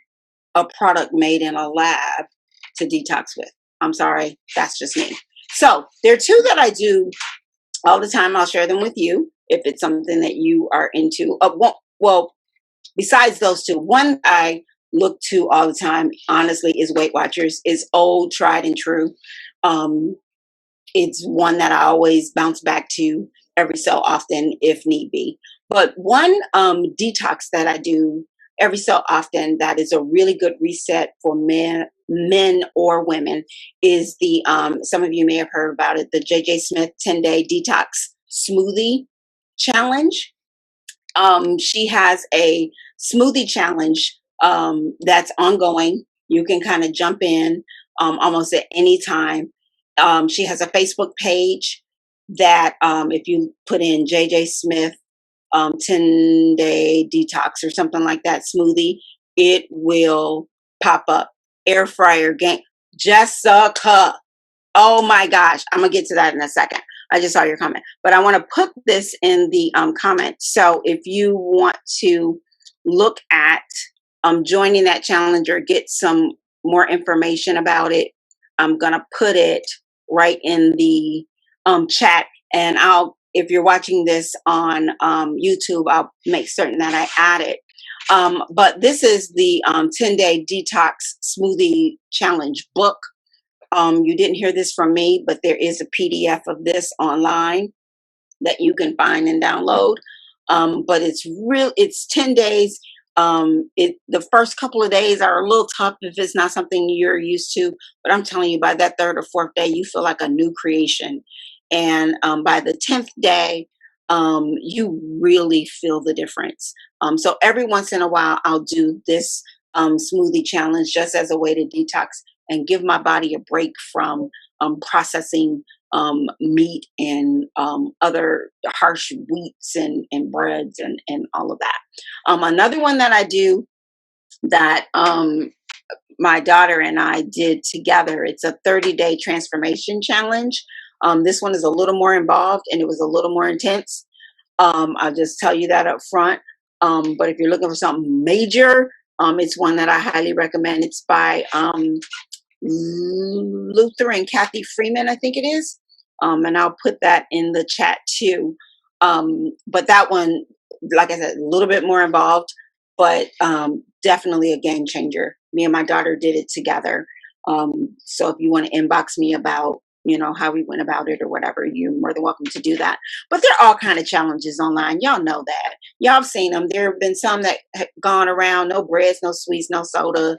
a product made in a lab to detox with. I'm sorry, that's just me. So there are two that I do all the time. I'll share them with you if it's something that you are into. Well, besides those two, one I look to all the time, honestly, is Weight Watchers. Is old, tried and true. It's one that I always bounce back to every so often if need be. But one detox that I do every so often that is a really good reset for men or women is the some of you may have heard about it, the JJ Smith 10-day detox smoothie challenge. She has a smoothie challenge that's ongoing. You can kind of jump in almost at any time. She has a Facebook page that if you put in JJ Smith 10-day detox or something like that, smoothie, it will pop up. Air fryer game. Jessica. Oh my gosh. I'm going to get to that in a second. I just saw your comment, but I want to put this in the comment. So if you want to look at joining that challenge or get some more information about it, I'm going to put it right in the chat. And if you're watching this on YouTube, I'll make certain that I add it. But this is the 10-day detox smoothie challenge book. You didn't hear this from me, but there is a PDF of this online that you can find and download. But it's 10 days. The first couple of days are a little tough if it's not something you're used to, but I'm telling you, by that third or fourth day, you feel like a new creation. And by the 10th day, you really feel the difference. So every once in a while, I'll do this smoothie challenge just as a way to detox and give my body a break from processing meat and other harsh wheats and breads and all of that. Another one that I do that my daughter and I did together, it's a 30-day transformation challenge. This one is a little more involved and it was a little more intense. I'll just tell you that up front. But if you're looking for something major, it's one that I highly recommend. It's by Luther and Kathy Freeman, I think it is. And I'll put that in the chat too. But that one, like I said, a little bit more involved, but definitely a game changer. Me and my daughter did it together. So if you want to inbox me about, how we went about it or whatever, you're more than welcome to do that. But there are all kind of challenges online. Y'all know that. Y'all have seen them. There have been some that have gone around, no breads, no sweets, no soda.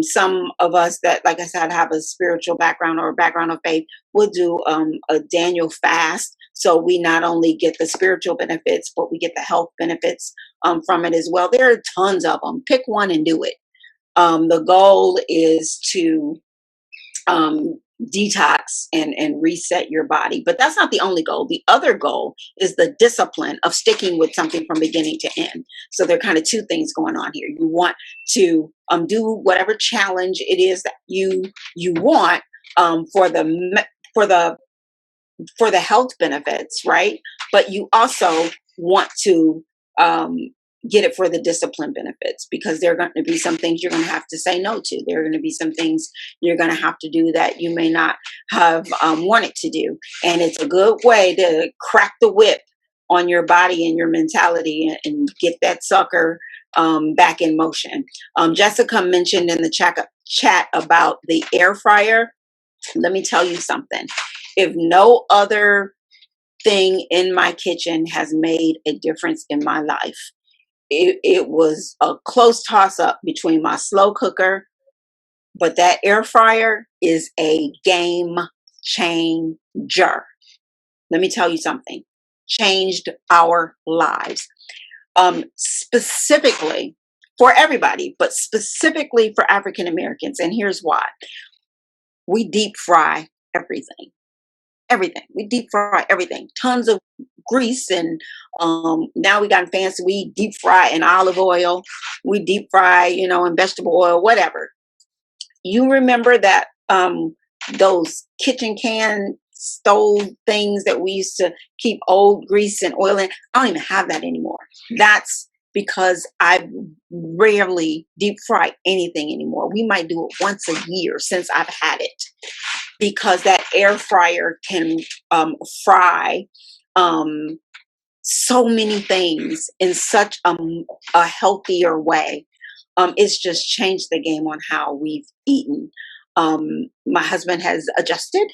Some of us that, like I said, have a spiritual background or a background of faith will do a Daniel fast. So we not only get the spiritual benefits, but we get the health benefits from it as well. There are tons of them. Pick one and do it. The goal is to detox and reset your body. But that's not the only goal. The other goal is the discipline of sticking with something from beginning to end. So there are kind of two things going on here. You want to do whatever challenge it is that you want for the health benefits, right? But you also want to get it for the discipline benefits, because there are going to be some things you're going to have to say no to. There are going to be some things you're going to have to do that you may not have wanted to do. And it's a good way to crack the whip on your body and your mentality and get that sucker back in motion. Jessica mentioned in the chat about the air fryer. Let me tell you something. If no other thing in my kitchen has made a difference in my life, it was a close toss-up between my slow cooker, but that air fryer is a game changer. Let me tell you something. Changed our lives. Specifically for everybody, but specifically for African Americans. And here's why. We deep fry everything. Everything. We deep fry everything. Tons of grease, and now we got fancy. We deep fry in olive oil. We deep fry, in vegetable oil, whatever. You remember that those kitchen can stove things that we used to keep old grease and oil in? I don't even have that anymore. That's because I rarely deep fry anything anymore. We might do it once a year since I've had it, because that air fryer can fry so many things in such a healthier way. It's just changed the game on how we've eaten. My husband has adjusted.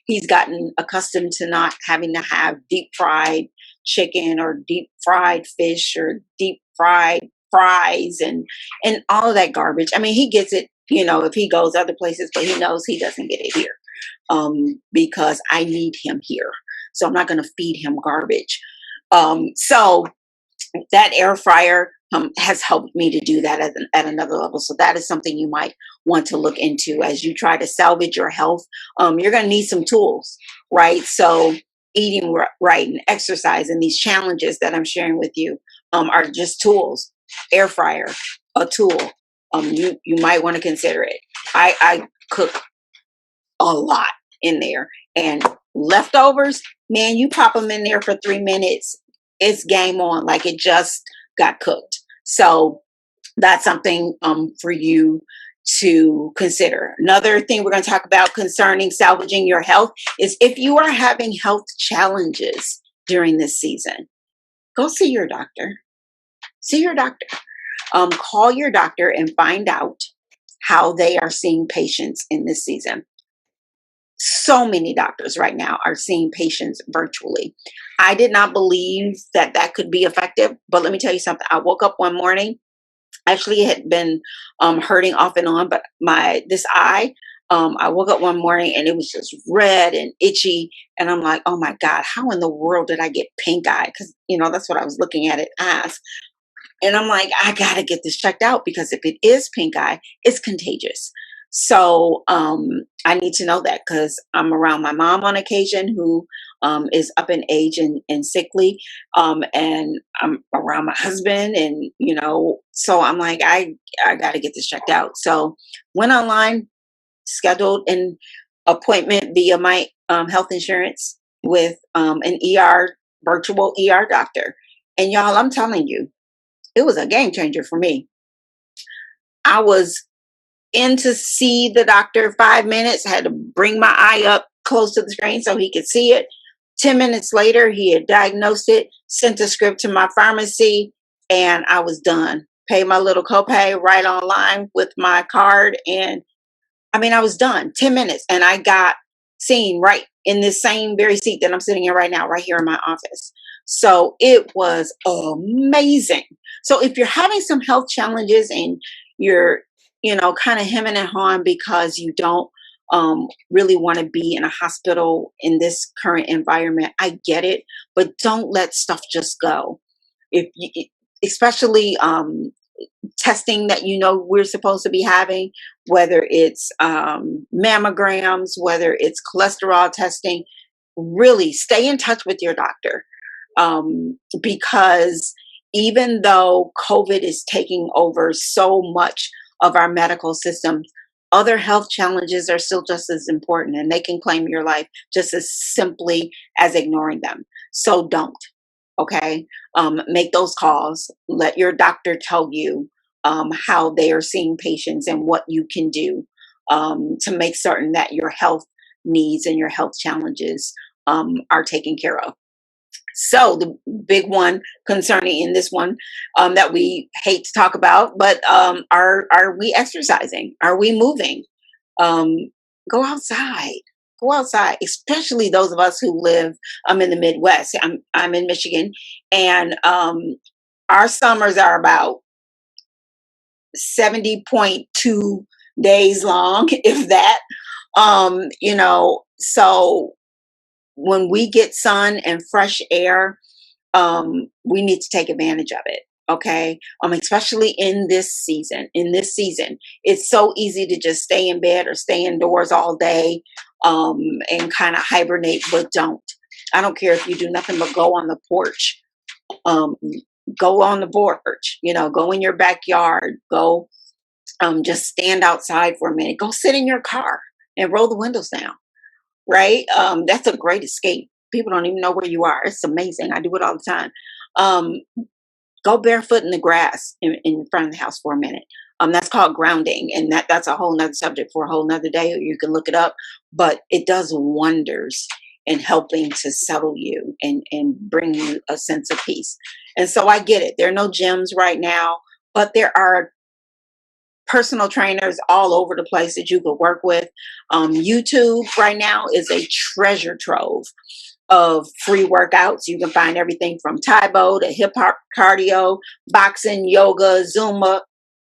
He's gotten accustomed to not having to have deep fried chicken or deep fried fish or deep fried fries and all of that garbage. I mean, he gets it, if he goes other places, but he knows he doesn't get it here because I need him here. So I'm not going to feed him garbage. So that air fryer has helped me to do that at another level. So that is something you might want to look into as you try to salvage your health. You're going to need some tools, right? So eating right and exercise and these challenges that I'm sharing with you are just tools. Air fryer, a tool. You might want to consider it. I cook a lot in there, and leftovers, man, you pop them in there for 3 minutes, it's game on, like it just got cooked. So that's something for you to consider. Another thing we're going to talk about concerning salvaging your health is if you are having health challenges during this season, go see your doctor. See your doctor. Call your doctor and find out how they are seeing patients in this season. So many doctors right now are seeing patients virtually. I did not believe that that could be effective, but let me tell you something. I woke up one morning, actually it had been hurting off and on, but this eye, I woke up one morning and it was just red and itchy, and I'm like, oh my God, how in the world did I get pink eye? Because that's what I was looking at it as. And I'm like, I gotta get this checked out, because if it is pink eye, it's contagious. So I need to know that, because I'm around my mom on occasion, who is up in age and sickly, and I'm around my husband, and so I'm like, I got to get this checked out. So went online, scheduled an appointment via my health insurance with an virtual ER doctor, and y'all, I'm telling you, it was a game changer for me. I was in to see the doctor 5 minutes. I had to bring my eye up close to the screen so he could see it. 10 minutes later, he had diagnosed it, sent a script to my pharmacy, and I was done. Paid my little copay right online with my card, and I was done. 10 minutes, and I got seen right in this same very seat that I'm sitting in right now, right here in my office. So it was amazing. So if you're having some health challenges and you're, kind of hemming and hawing because you don't really want to be in a hospital in this current environment, I get it, but don't let stuff just go. If you, especially testing that we're supposed to be having, whether it's mammograms, whether it's cholesterol testing, really stay in touch with your doctor, because even though COVID is taking over so much of our medical systems, other health challenges are still just as important, and they can claim your life just as simply as ignoring them. So don't. Okay. Make those calls. Let your doctor tell you how they are seeing patients and what you can do to make certain that your health needs and your health challenges are taken care of. So the big one concerning in this one that we hate to talk about, but are we exercising? Are we moving? Um, Go outside. Go outside, especially those of us who live in the Midwest. I'm in Michigan, and our summers are about 70.2 days long, if that. So when we get sun and fresh air, we need to take advantage of it. Okay. Especially in this season. It's so easy to just stay in bed or stay indoors all day, and kind of hibernate, but don't. I don't care if you do nothing but go on the porch. Um, go on the porch, go in your backyard, go just stand outside for a minute, go sit in your car and roll the windows down, right? That's a great escape. People don't even know where you are. It's amazing. I do it all the time. Um, Go barefoot in the grass in front of the house for a minute. That's called grounding, and that's a whole nother subject for a whole nother day. Or you can look it up, but it does wonders in helping to settle you and bring you a sense of peace. And so I get it. There are no gyms right now, but there are personal trainers all over the place that you could work with. YouTube right now is a treasure trove of free workouts. You can find everything from Taibo to hip hop cardio, boxing, yoga, Zumba,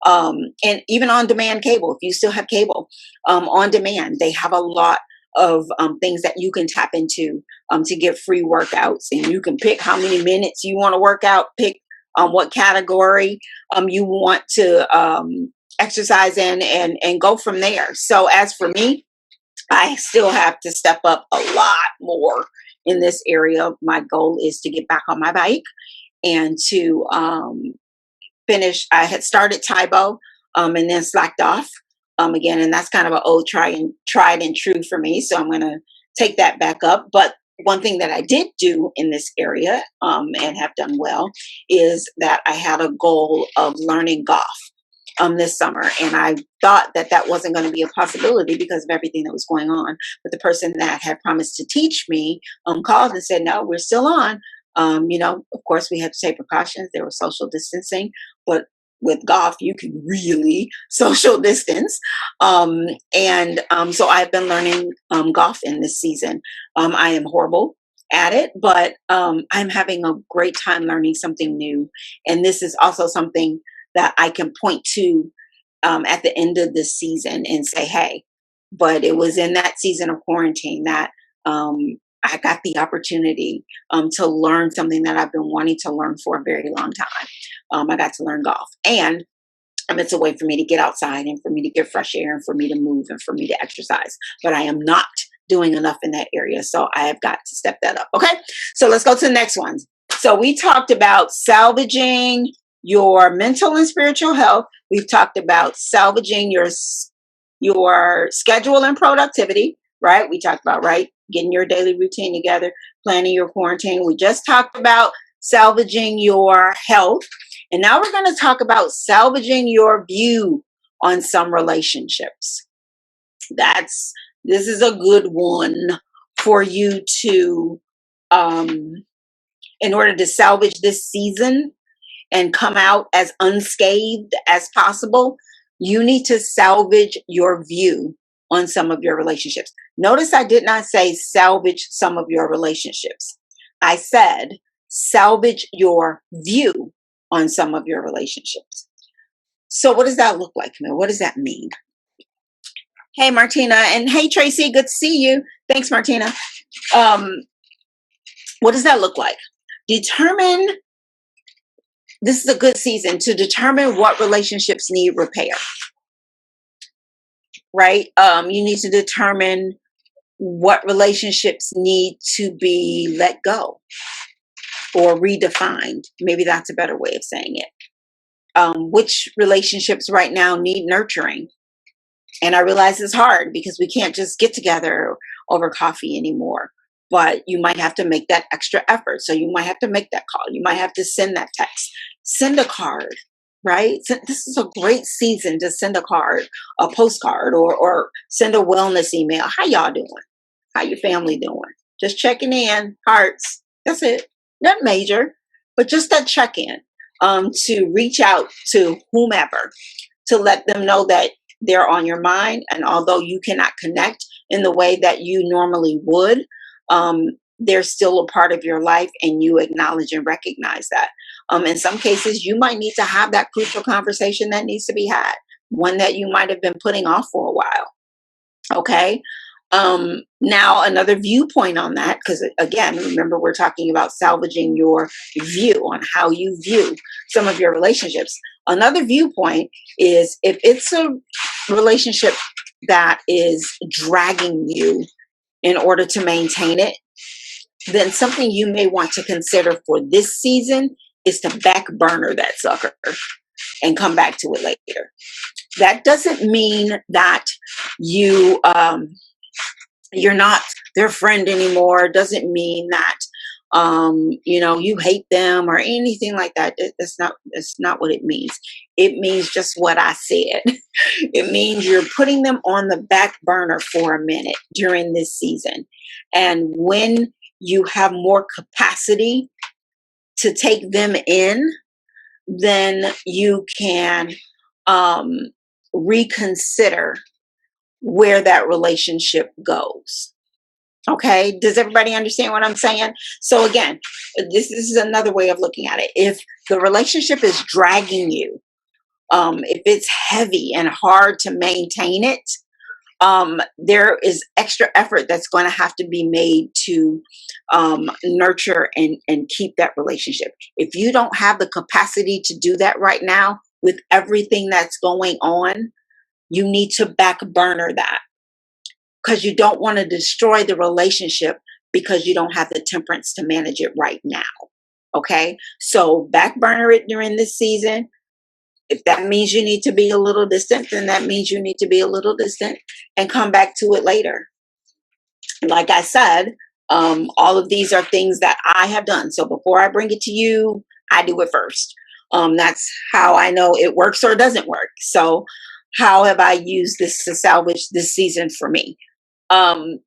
and even on demand cable. If you still have cable, on demand, they have a lot of things that you can tap into to get free workouts. And you can pick how many minutes you want to work out, pick what category you want to exercise in, and go from there. So as for me, I still have to step up a lot more in this area. My goal is to get back on my bike and to finish. I had started Taibo and then slacked off again, and that's kind of an old tried and true for me. So I'm going to take that back up. But one thing that I did do in this area and have done well is that I had a goal of learning golf. this summer, and I thought that that wasn't going to be a possibility because of everything that was going on. But the person that had promised to teach me called and said, "No, we're still on." Of course, we had to take precautions. There was social distancing, but with golf, you can really social distance. So I've been learning golf in this season. I am horrible at it, but I'm having a great time learning something new. And this is also something that I can point to at the end of this season and say, hey, but it was in that season of quarantine that I got the opportunity to learn something that I've been wanting to learn for a very long time. I got to learn golf. And it's a way for me to get outside and for me to get fresh air and for me to move and for me to exercise. But I am not doing enough in that area. So I have got to step that up. Okay. So let's go to the next one. So we talked about salvaging your mental and spiritual health. We've talked about salvaging your schedule and productivity, right? We talked about, right, getting your daily routine together, planning your quarantine. We just talked about salvaging your health. And now we're going to talk about salvaging your view on some relationships. This is a good one for you to, in order to salvage this season and come out as unscathed as possible, you need to salvage your view on some of your relationships. Notice I did not say salvage some of your relationships. I said salvage your view on some of your relationships. So what does that look like, Camille? What does that mean? Hey, Martina, and hey, Tracy, good to see you. Thanks, Martina. What does that look like? This is a good season to determine what relationships need repair, right? You need to determine what relationships need to be let go or redefined. Maybe that's a better way of saying it. Which relationships right now need nurturing? And I realize it's hard because we can't just get together over coffee anymore. But you might have to make that extra effort. So you might have to make that call. You might have to send that text. Send a card, right? So this is a great season to send a card, a postcard, or send a wellness email. How y'all doing? How your family doing? Just checking in, hearts. That's it. Not major, but just that check-in to reach out to whomever to let them know that they're on your mind. And although you cannot connect in the way that you normally would, they're still a part of your life and you acknowledge and recognize that. In some cases, you might need to have that crucial conversation that needs to be had, one that you might have been putting off for a while. Okay. Now another viewpoint on that, because again, remember, we're talking about salvaging your view on how you view some of your relationships. Another viewpoint is if it's a relationship that is dragging you in order to maintain it, then something you may want to consider for this season is to back burner that sucker and come back to it later. That doesn't mean that you're not their friend anymore. It doesn't mean that you hate them or anything like that. That's not what it means. It means just what I said. It means you're putting them on the back burner for a minute during this season. And when you have more capacity to take them in, then you can reconsider where that relationship goes. Okay, does everybody understand what I'm saying? So again, this is another way of looking at it. If the relationship is dragging you, if it's heavy and hard to maintain it, there is extra effort that's going to have to be made to nurture and keep that relationship. If you don't have the capacity to do that right now with everything that's going on, you need to back burner that, because you don't want to destroy the relationship because you don't have the temperance to manage it right now. Okay, so back burner it during this season. If that means you need to be a little distant, then that means you need to be a little distant and come back to it later. Like I said, all of these are things that I have done. So before I bring it to you, I do it first. That's how I know it works or doesn't work. So, how have I used this to salvage this season for me? Um,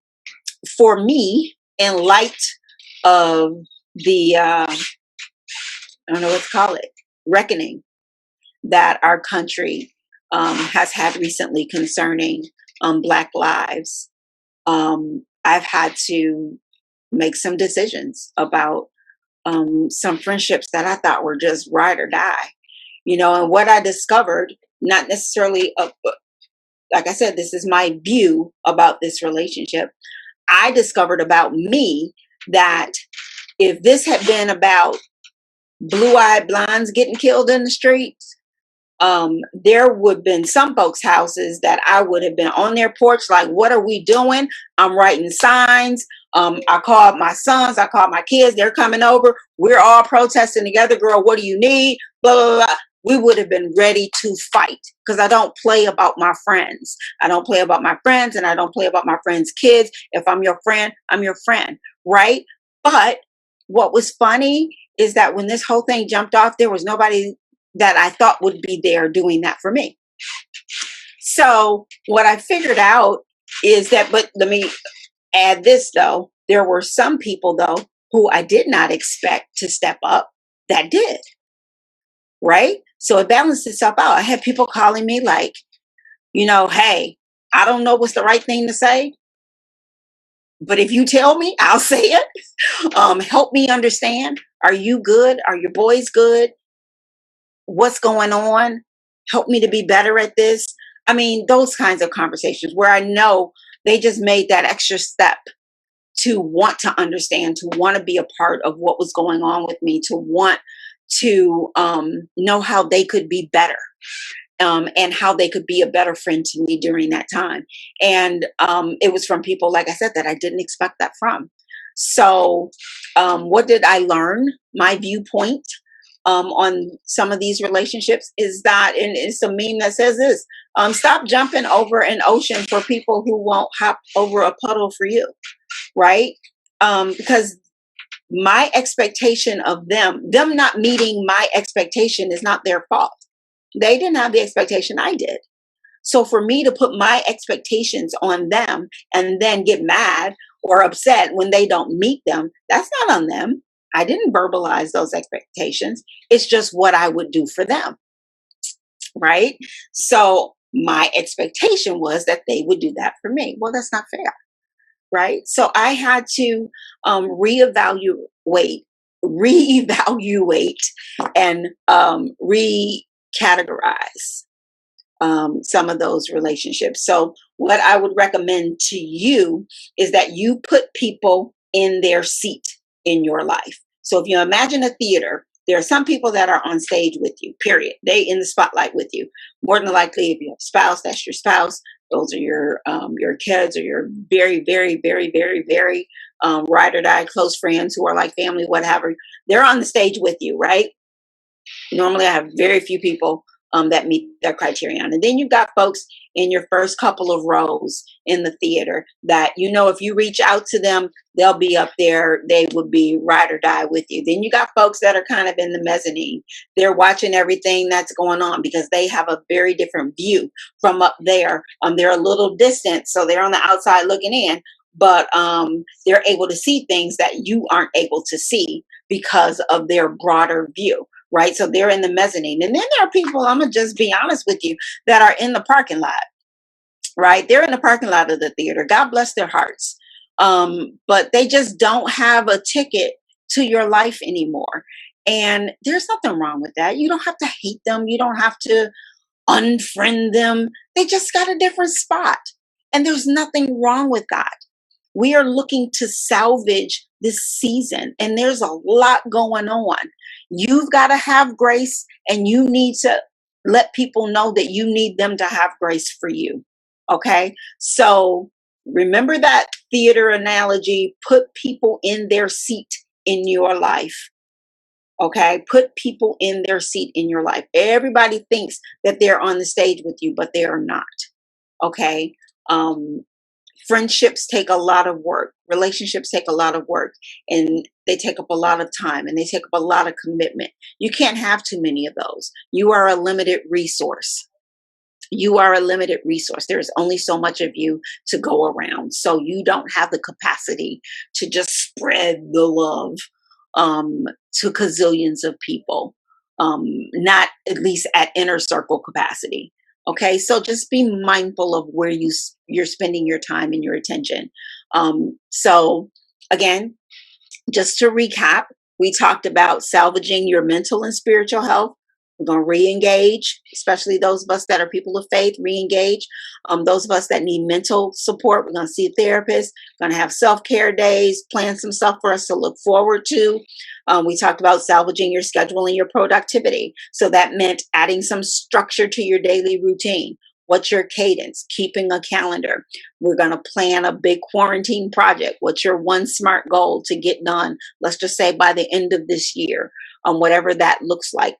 for me, in light of the, I don't know what to call it, reckoning that our country has had recently concerning Black lives, I've had to make some decisions about some friendships that I thought were just ride or die, and what I discovered, not necessarily, like I said, this is my view about this relationship. I discovered about me that if this had been about blue-eyed blondes getting killed in the streets, there would have been some folks' houses that I would have been on their porch, like, what are we doing? I'm writing signs. I called my sons, I called my kids, they're coming over. We're all protesting together, girl. What do you need? Blah, blah, blah. We would have been ready to fight because I don't play about my friends. I don't play about my friends and I don't play about my friends' kids. If I'm your friend, I'm your friend, right? But what was funny is that when this whole thing jumped off, there was nobody that I thought would be there doing that for me. So what I figured out is that, but let me add this though, there were some people though who I did not expect to step up that did, right? So it balanced itself out. I had people calling me like, hey, I don't know what's the right thing to say, but if you tell me, I'll say it. Help me understand. Are you good? Are your boys good? What's going on? Help me to be better at this. I mean, those kinds of conversations where I know they just made that extra step to want to understand, to want to be a part of what was going on with me, to want to know how they could be better, and how they could be a better friend to me during that time. And it was from people, like I said, that I didn't expect that from. So, what did I learn? My viewpoint on some of these relationships is that, and it's a meme that says this: stop jumping over an ocean for people who won't hop over a puddle for you, right? Because my expectation of them not meeting my expectation is not their fault. They didn't have the expectation I did. So for me to put my expectations on them and then get mad or upset when they don't meet them, that's not on them. I didn't verbalize those expectations. It's just what I would do for them. Right. So my expectation was that they would do that for me. Well, that's not fair. Right. So I had to reevaluate, reevaluate, and recategorize some of those relationships. So, what I would recommend to you is that you put people in their seat in your life. So, if you imagine a theater, there are some people that are on stage with you, period. They in the spotlight with you. More than likely, if you have a spouse, that's your spouse. Those are your kids or your very, very, very, very, very ride or die close friends who are like family, whatever. They're on the stage with you, right? Normally, I have very few people that meet their criterion. And then you've got folks in your first couple of rows in the theater that, if you reach out to them, they'll be up there. They would be ride or die with you. Then you got folks that are kind of in the mezzanine. They're watching everything that's going on because they have a very different view from up there. They're a little distant, so they're on the outside looking in, but they're able to see things that you aren't able to see because of their broader view. Right. So they're in the mezzanine. And then there are people, I'm going to just be honest with you, that are in the parking lot. Right. They're in the parking lot of the theater. God bless their hearts. But they just don't have a ticket to your life anymore. And there's nothing wrong with that. You don't have to hate them. You don't have to unfriend them. They just got a different spot. And there's nothing wrong with that. We are looking to salvage this season, and there's a lot going on. You've got to have grace, and you need to let people know that you need them to have grace for you. Okay. So remember that theater analogy: put people in their seat in your life. Okay. Put people in their seat in your life. Everybody thinks that they're on the stage with you, but they are not. Okay. Friendships take a lot of work. Relationships take a lot of work, and they take up a lot of time, and they take up a lot of commitment. You can't have too many of those. You are a limited resource. You are a limited resource. There's only so much of you to go around. So you don't have the capacity to just spread the love um, to gazillions of people, not at least at inner circle capacity. Okay, so just be mindful of where you're spending your time and your attention. So again, just to recap, we talked about salvaging your mental and spiritual health. We're going to re-engage, especially those of us that are people of faith, re-engage. Those of us that need mental support, we're going to see a therapist, going to have self-care days, plan some stuff for us to look forward to. We talked about salvaging your schedule and your productivity. So that meant adding some structure to your daily routine. What's your cadence? Keeping a calendar. We're going to plan a big quarantine project. What's your one smart goal to get done? Let's just say by the end of this year, whatever that looks like.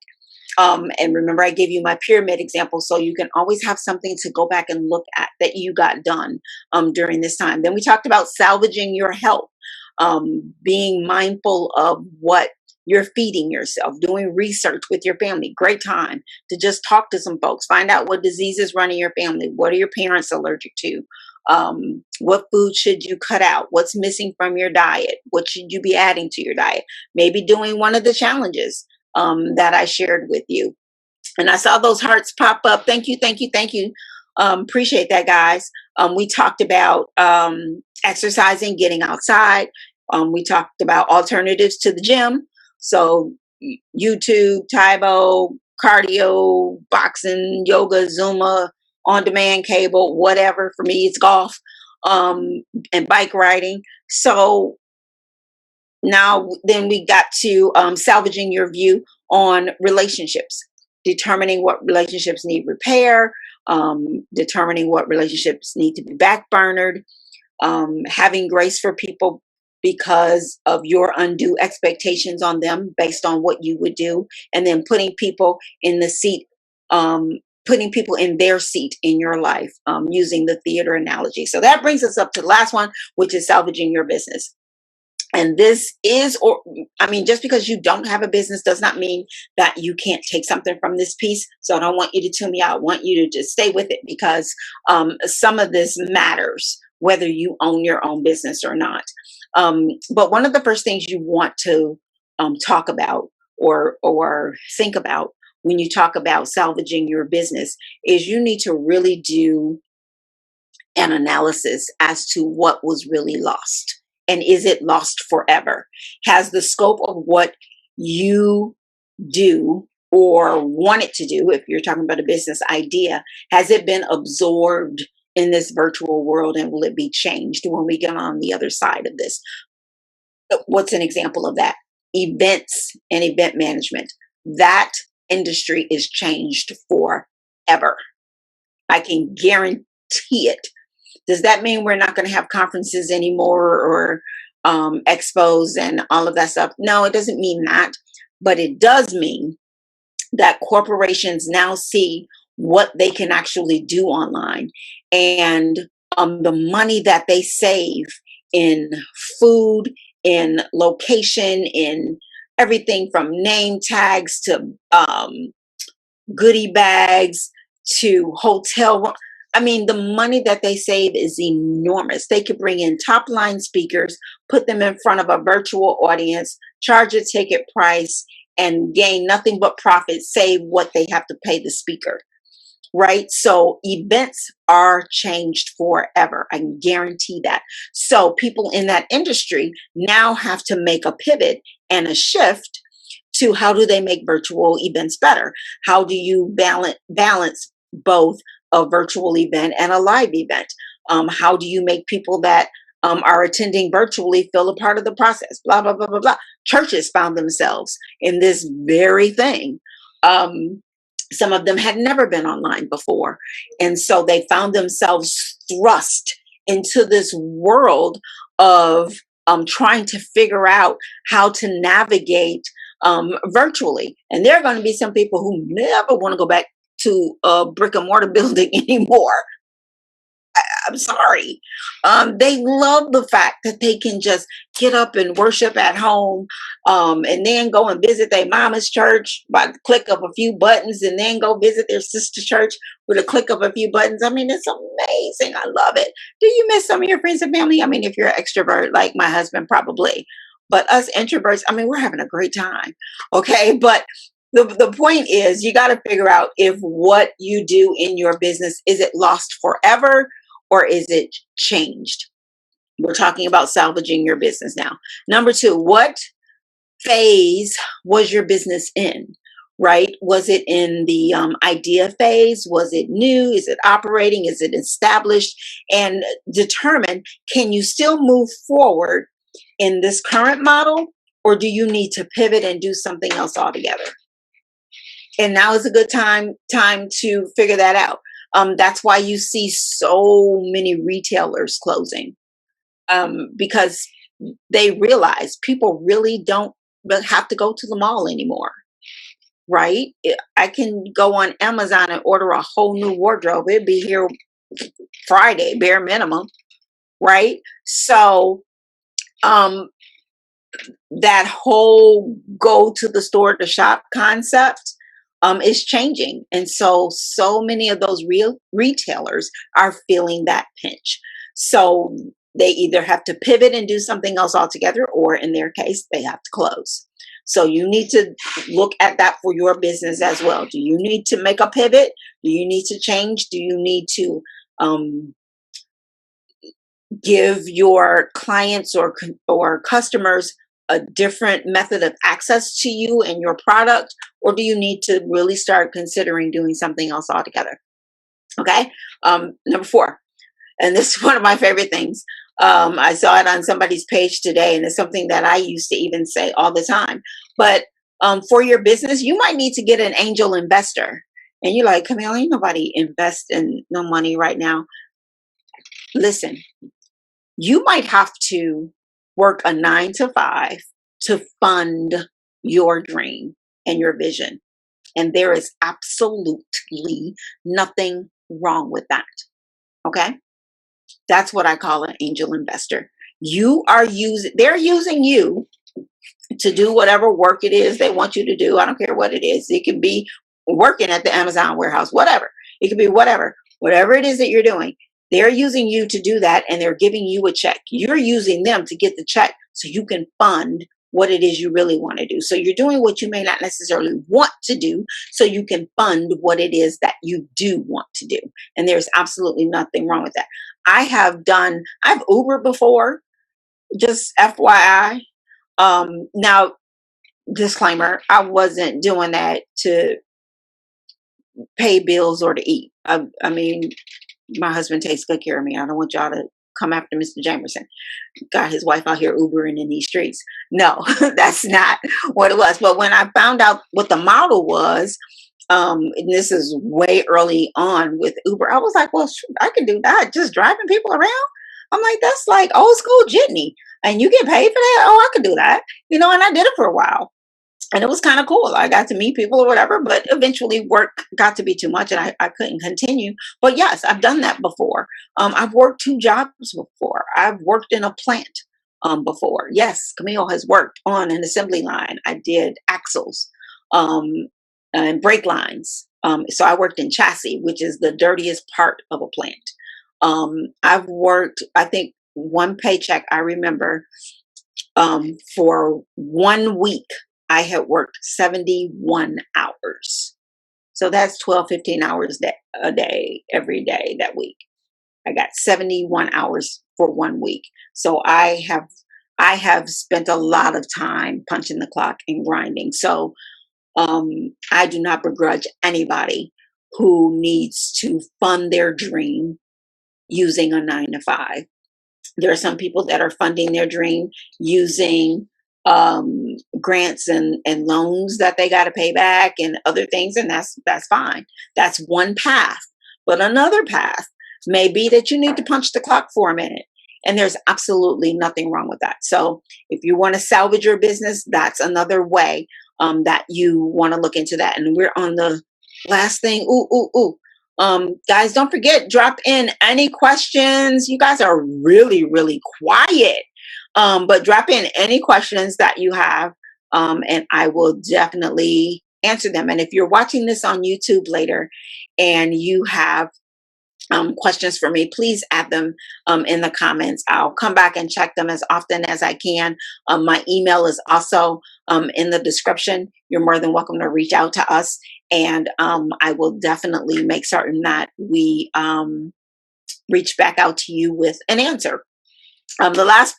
And remember, I gave you my pyramid example, so you can always have something to go back and look at that you got done during this time. Then we talked about salvaging your health, being mindful of what you're feeding yourself, doing research with your family. Great time to just talk to some folks, find out what diseases run in your family. What are your parents allergic to? What food should you cut out? What's missing from your diet? What should you be adding to your diet? Maybe doing one of the challenges that I shared with you. And I saw those hearts pop up. Thank you, thank you, thank you. Appreciate that, guys. We talked about exercising, getting outside. We talked about alternatives to the gym. So YouTube, Taibo, cardio, boxing, yoga, Zumba, on-demand cable, whatever. For me, it's golf and bike riding. So now then we got to salvaging your view on relationships, determining what relationships need repair, determining what relationships need to be backburnered, having grace for people because of your undue expectations on them based on what you would do, and then putting people in the seat, putting people in their seat in your life, using the theater analogy. So that brings us up to the last one, which is salvaging your business. And this is, or I mean, just because you don't have a business does not mean that you can't take something from this piece. So I don't want you to tune me out. I want you to just stay with it, because some of this matters, whether you own your own business or not. But one of the first things you want to talk about or think about when you talk about salvaging your business is you need to really do an analysis as to what was really lost. And is it lost forever? Has the scope of what you do or want it to do, if you're talking about a business idea, has it been absorbed in this virtual world, and will it be changed when we get on the other side of this? What's an example of that? Events and event management. That industry is changed forever. I can guarantee it. Does that mean we're not going to have conferences anymore, or expos and all of that stuff? No, it doesn't mean that. But it does mean that corporations now see what they can actually do online, and the money that they save in food, in location, in everything from name tags to goodie bags to hotel. I mean, the money that they save is enormous. They could bring in top line speakers, put them in front of a virtual audience, charge a ticket price, and gain nothing but profit, save what they have to pay the speaker. Right? So events are changed forever. I can guarantee that. So people in that industry now have to make a pivot and a shift to how do they make virtual events better? How do you balance both a virtual event and a live event? How do you make people that are attending virtually feel a part of the process? Blah, blah, blah, blah, blah. Churches found themselves in this very thing. Some of them had never been online before. And so they found themselves thrust into this world of trying to figure out how to navigate virtually. And there are going to be some people who never want to go back to a brick and mortar building anymore. I'm sorry. They love the fact that they can just get up and worship at home, and then go and visit their mama's church by the click of a few buttons, and then go visit their sister church with a click of a few buttons. I mean, it's amazing. I love it. Do you miss some of your friends and family? I mean, if you're an extrovert like my husband, probably. But us introverts, I mean, we're having a great time. Okay. But the point is, you got to figure out if what you do in your business, is it lost forever or is it changed? We're talking about salvaging your business now. Number two, what phase was your business in? Right? Was it in the idea phase? Was it new? Is it operating? Is it established? And determine, can you still move forward in this current model, or do you need to pivot and do something else altogether? And now is a good time to figure that out. That's why you see so many retailers closing, because they realize people really don't have to go to the mall anymore, right? I can go on Amazon and order a whole new wardrobe. It'd be here Friday, bare minimum, right? So that whole go to the store to shop concept is changing. And so many of those real retailers are feeling that pinch. So they either have to pivot and do something else altogether, or in their case, they have to close. So you need to look at that for your business as well. Do you need to make a pivot? Do you need to change? Do you need to give your clients or customers a different method of access to you and your product, or do you need to really start considering doing something else altogether? Okay. Number four, and this is one of my favorite things. I saw it on somebody's page today, and it's something that I used to even say all the time. But for your business, you might need to get an angel investor. And you're like, Camille, ain't nobody invest in no money right now. Listen, you might have to work a 9 to 5 to fund your dream and your vision. And there is absolutely nothing wrong with that. Okay. That's what I call an angel investor. They're using you to do whatever work it is they want you to do. I don't care what it is. It can be working at the Amazon warehouse, whatever. It could be whatever it is that you're doing. They're using you to do that, and they're giving you a check. You're using them to get the check so you can fund what it is you really want to do. So you're doing what you may not necessarily want to do so you can fund what it is that you do want to do. And there's absolutely nothing wrong with that. I've Ubered before, just FYI. Now, disclaimer, I wasn't doing that to pay bills or to eat. I mean, my husband takes good care of me. I don't want y'all to come after Mr. Jamerson. Got his wife out here Ubering in these streets. No, that's not what it was. But when I found out what the model was, and this is way early on with Uber, I was like, well, shoot, I can do that. Just driving people around. I'm like, that's like old school jitney. And you get paid for that? Oh, I could do that. And I did it for a while. And it was kind of cool. I got to meet people or whatever, but eventually work got to be too much and I couldn't continue. But yes, I've done that before. I've worked 2 jobs before. I've worked in a plant before. Yes, Camille has worked on an assembly line. I did axles and brake lines. So I worked in chassis, which is the dirtiest part of a plant. I've worked, I think, one paycheck I remember for 1 week. I had worked 71 hours. So that's 12, 15 hours a day, every day that week. I got 71 hours for 1 week. So I have spent a lot of time punching the clock and grinding. So I do not begrudge anybody who needs to fund their dream using a 9 to 5. There are some people that are funding their dream using grants and loans that they got to pay back and other things, and that's fine. That's one path. But another path may be that you need to punch the clock for a minute, and there's absolutely nothing wrong with that. So if you want to salvage your business, that's another way that you want to look into that. And we're on the last thing. Guys, don't forget, drop in any questions. You guys are really, really quiet. But drop in any questions that you have, and I will definitely answer them. And if you're watching this on YouTube later and you have questions for me, please add them in the comments. I'll come back and check them as often as I can. My email is also in the description. You're more than welcome to reach out to us, and I will definitely make certain that we reach back out to you with an answer. The last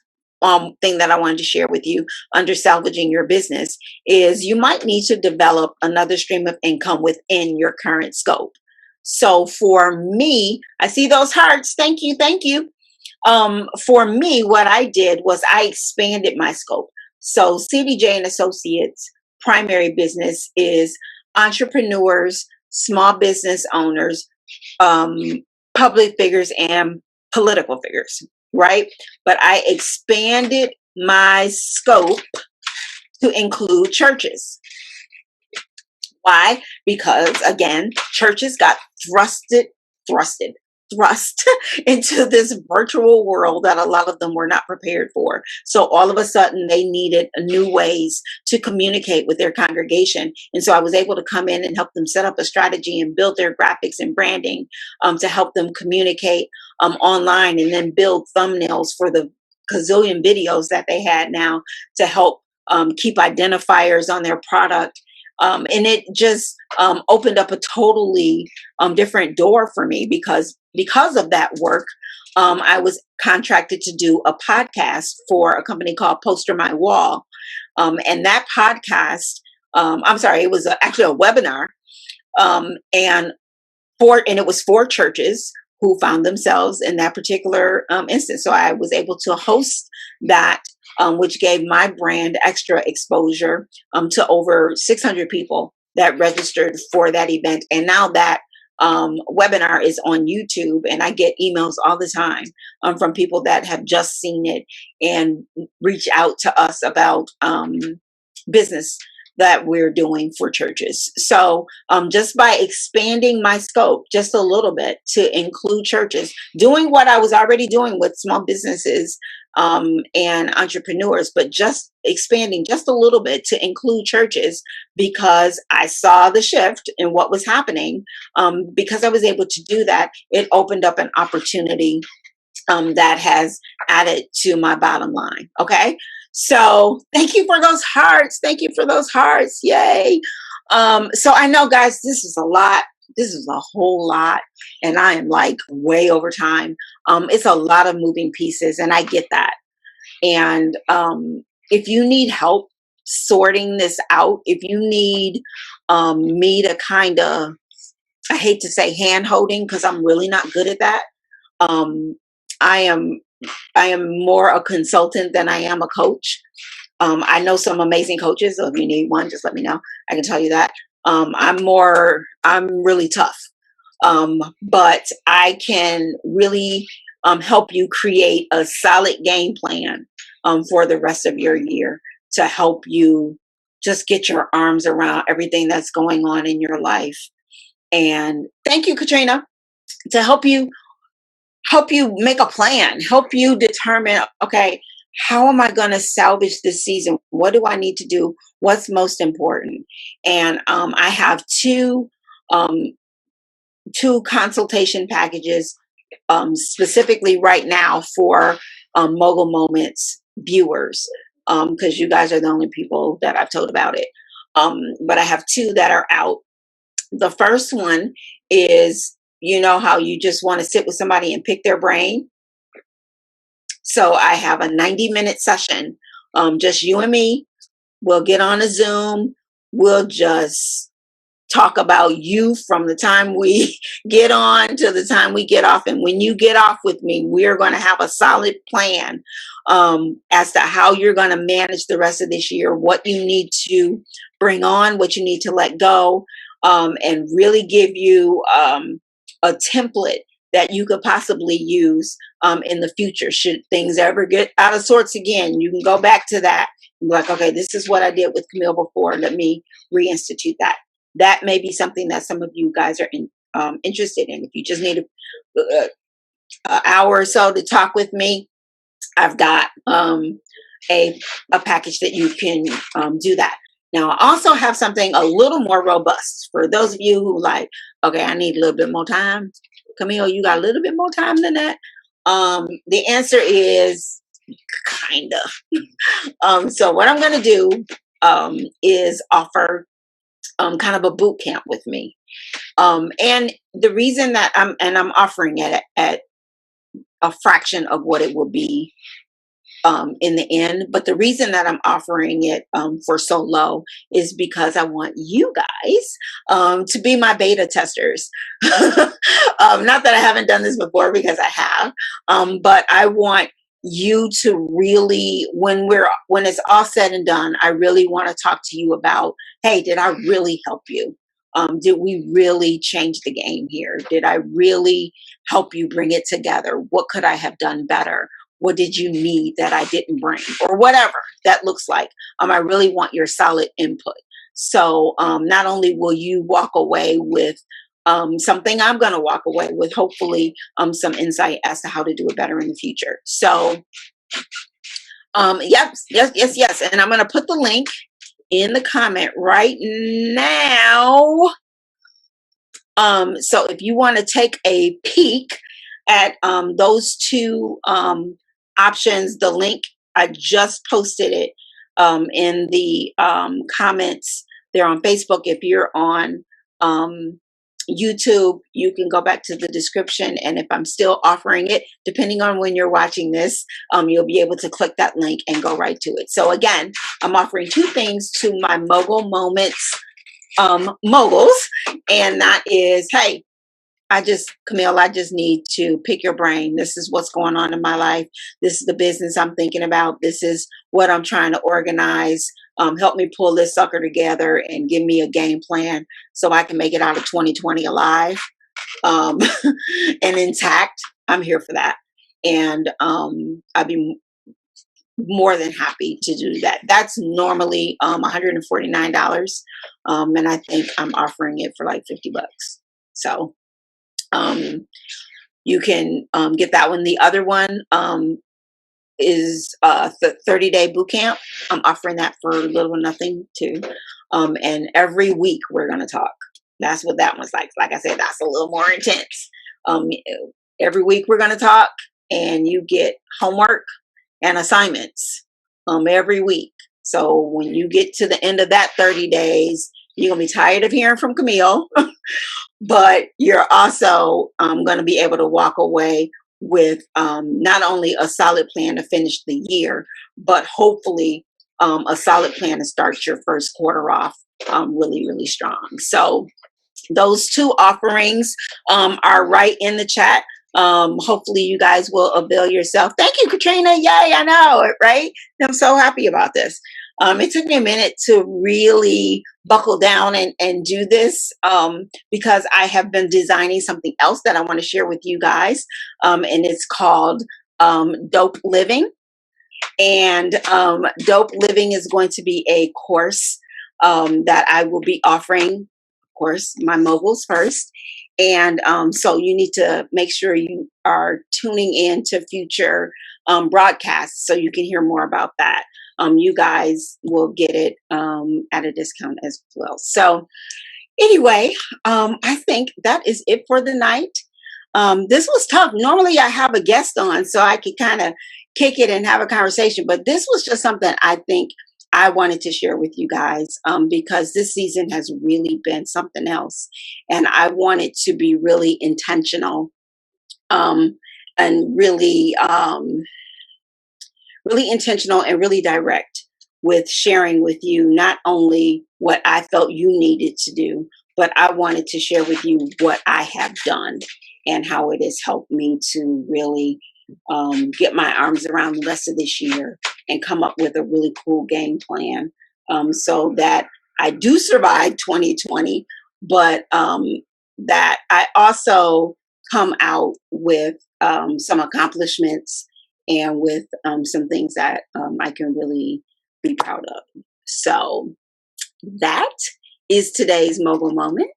thing that I wanted to share with you under salvaging your business is you might need to develop another stream of income within your current scope. So for me, I see those hearts. Thank you. Thank you. For me, what I did was I expanded my scope. So CDJ and Associates primary business is entrepreneurs, small business owners, um, public figures, and political figures, right? But I expanded my scope to include churches. Why? Because again, churches got thrust into this virtual world that a lot of them were not prepared for. So all of a sudden they needed new ways to communicate with their congregation. And so I was able to come in and help them set up a strategy and build their graphics and branding to help them communicate online, and then build thumbnails for the gazillion videos that they had now to help keep identifiers on their product. And it just opened up a totally different door for me, because of that work, I was contracted to do a podcast for a company called Poster My Wall. And that podcast, it was actually a webinar, and it was for churches who found themselves in that particular instance. So I was able to host that, which gave my brand extra exposure to over 600 people that registered for that event. And now that webinar is on YouTube, and I get emails all the time from people that have just seen it and reach out to us about business that we're doing for churches. So just by expanding my scope just a little bit to include churches, doing what I was already doing with small businesses and entrepreneurs, but just expanding just a little bit to include churches, because I saw the shift in what was happening. Because I was able to do that, it opened up an opportunity that has added to my bottom line. Okay. So thank you for those hearts. Thank you for those hearts. Yay. So I know, guys, this is a lot. This is a whole lot. And I am like way over time. It's a lot of moving pieces, and I get that. And if you need help sorting this out, if you need me to kind of, I hate to say hand holding, because I'm really not good at that. I am more a consultant than I am a coach. I know some amazing coaches, so if you need one, just let me know. I can tell you that. I'm really tough. But I can really help you create a solid game plan for the rest of your year to help you just get your arms around everything that's going on in your life. And thank you, Katrina, to help you make a plan, help you determine, okay, how am I going to salvage this season? What do I need to do? What's most important? And I have two consultation packages specifically right now for Mogul Moments viewers, because you guys are the only people that I've told about it. But I have two that are out. The first one is, you know how you just want to sit with somebody and pick their brain? So I have a 90-minute session, just you and me. We'll get on a Zoom. We'll just talk about you from the time we get on to the time we get off. And when you get off with me, we're going to have a solid plan as to how you're going to manage the rest of this year, what you need to bring on, what you need to let go, and really give you a template that you could possibly use in the future. Should things ever get out of sorts again, you can go back to that and be like, okay, this is what I did with Camille before. Let me reinstitute that. That may be something that some of you guys are interested in. If you just need an hour or so to talk with me, I've got a package that you can do that. Now, I also have something a little more robust for those of you who like, okay, I need a little bit more time. Camille, you got a little bit more time than that? The answer is kind of. So what I'm going to do is offer kind of a boot camp with me. And the reason that I'm offering it at a fraction of what it will be in the end. But the reason that I'm offering it for so low is because I want you guys to be my beta testers. Not that I haven't done this before, because I have, but I want you to really, when it's all said and done, I really want to talk to you about, hey, did I really help you? Did we really change the game here? Did I really help you bring it together? What could I have done better? What did you need that I didn't bring? Or whatever that looks like. I really want your solid input. So not only will you walk away with something, I'm going to walk away with hopefully some insight as to how to do it better in the future. So yes. And I'm going to put the link in the comment right now. So if you want to take a peek at those two options, the link, I just posted it in the comments there on Facebook. If you're on YouTube, you can go back to the description, and if I'm still offering it, depending on when you're watching this, you'll be able to click that link and go right to it. So again, I'm offering two things to my Mogul Moments moguls, and that is, hey, Camille, I just need to pick your brain. This is what's going on in my life. This is the business I'm thinking about. This is what I'm trying to organize. Help me pull this sucker together and give me a game plan so I can make it out of 2020 alive and intact. I'm here for that. And I'd be more than happy to do that. That's normally $149. And I think I'm offering it for like $50. So you can get that one. The other one is the 30-day boot camp. I'm offering that for little or nothing too. And every week we're going to talk. That's what that one's like. Like I said, that's a little more intense. Every week we're going to talk, and you get homework and assignments every week. So when you get to the end of that 30 days, you're going to be tired of hearing from Camille, but you're also going to be able to walk away with not only a solid plan to finish the year, but hopefully a solid plan to start your first quarter off really, really strong. So those two offerings are right in the chat. Hopefully you guys will avail yourself. Thank you, Katrina. Yay, I know it, right? I'm so happy about this. It took me a minute to really buckle down and do this because I have been designing something else that I want to share with you guys. And it's called D.O.P.E Living. And D.O.P.E Living is going to be a course that I will be offering, of course, my moguls first. And so you need to make sure you are tuning in to future broadcasts so you can hear more about that. You guys will get it at a discount as well. So anyway, I think that is it for the night. This was tough. Normally I have a guest on so I could kind of kick it and have a conversation, but this was just something I think I wanted to share with you guys because this season has really been something else. And I wanted to be really intentional and really intentional and really direct with sharing with you not only what I felt you needed to do, but I wanted to share with you what I have done and how it has helped me to really get my arms around the rest of this year and come up with a really cool game plan so that I do survive 2020, but that I also come out with some accomplishments and with some things that I can really be proud of. So that is today's Mogul Moment.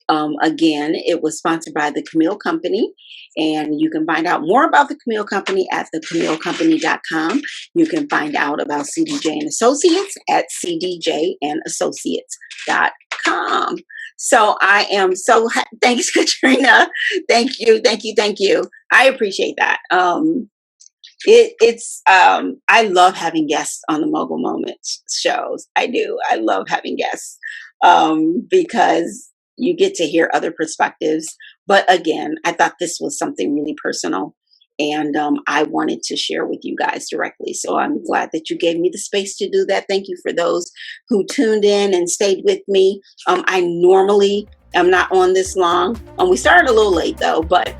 Again, it was sponsored by the Camille Company, and you can find out more about the Camille Company at thecamillecompany.com. You can find out about CDJ and Associates at cdjandassociates.com. So I am so thanks, Katrina. Thank you, thank you, thank you. I appreciate that. I love having guests on the Mogul Moments shows. I do. I love having guests because you get to hear other perspectives. But again, I thought this was something really personal, and I wanted to share with you guys directly. So I'm glad that you gave me the space to do that. Thank you for those who tuned in and stayed with me. I normally am not on this long. We started a little late though, but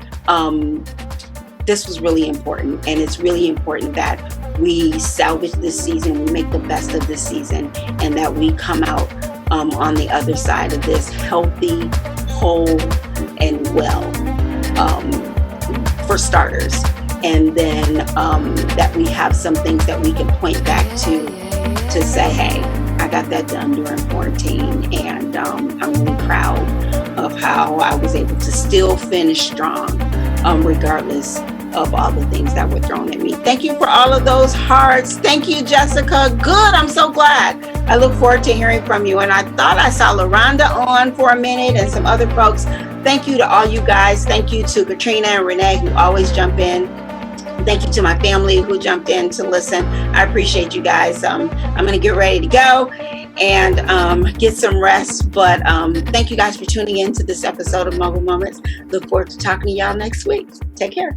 this was really important, and it's really important that we salvage this season, we make the best of this season, and that we come out on the other side of this healthy, whole, and well, for starters. And then that we have some things that we can point back to say, hey, I got that done during quarantine, and I'm really proud of how I was able to still finish strong, regardless of all the things that were thrown at me. Thank you for all of those hearts. Thank you, Jessica. Good. I'm so glad. I look forward to hearing from you. And I thought I saw LaRonda on for a minute and some other folks. Thank you to all you guys. Thank you to Katrina and Renee, who always jump in. Thank you to my family who jumped in to listen. I appreciate you guys. I'm going to get ready to go and get some rest. But thank you guys for tuning in to this episode of Mogul Moments. Look forward to talking to y'all next week. Take care.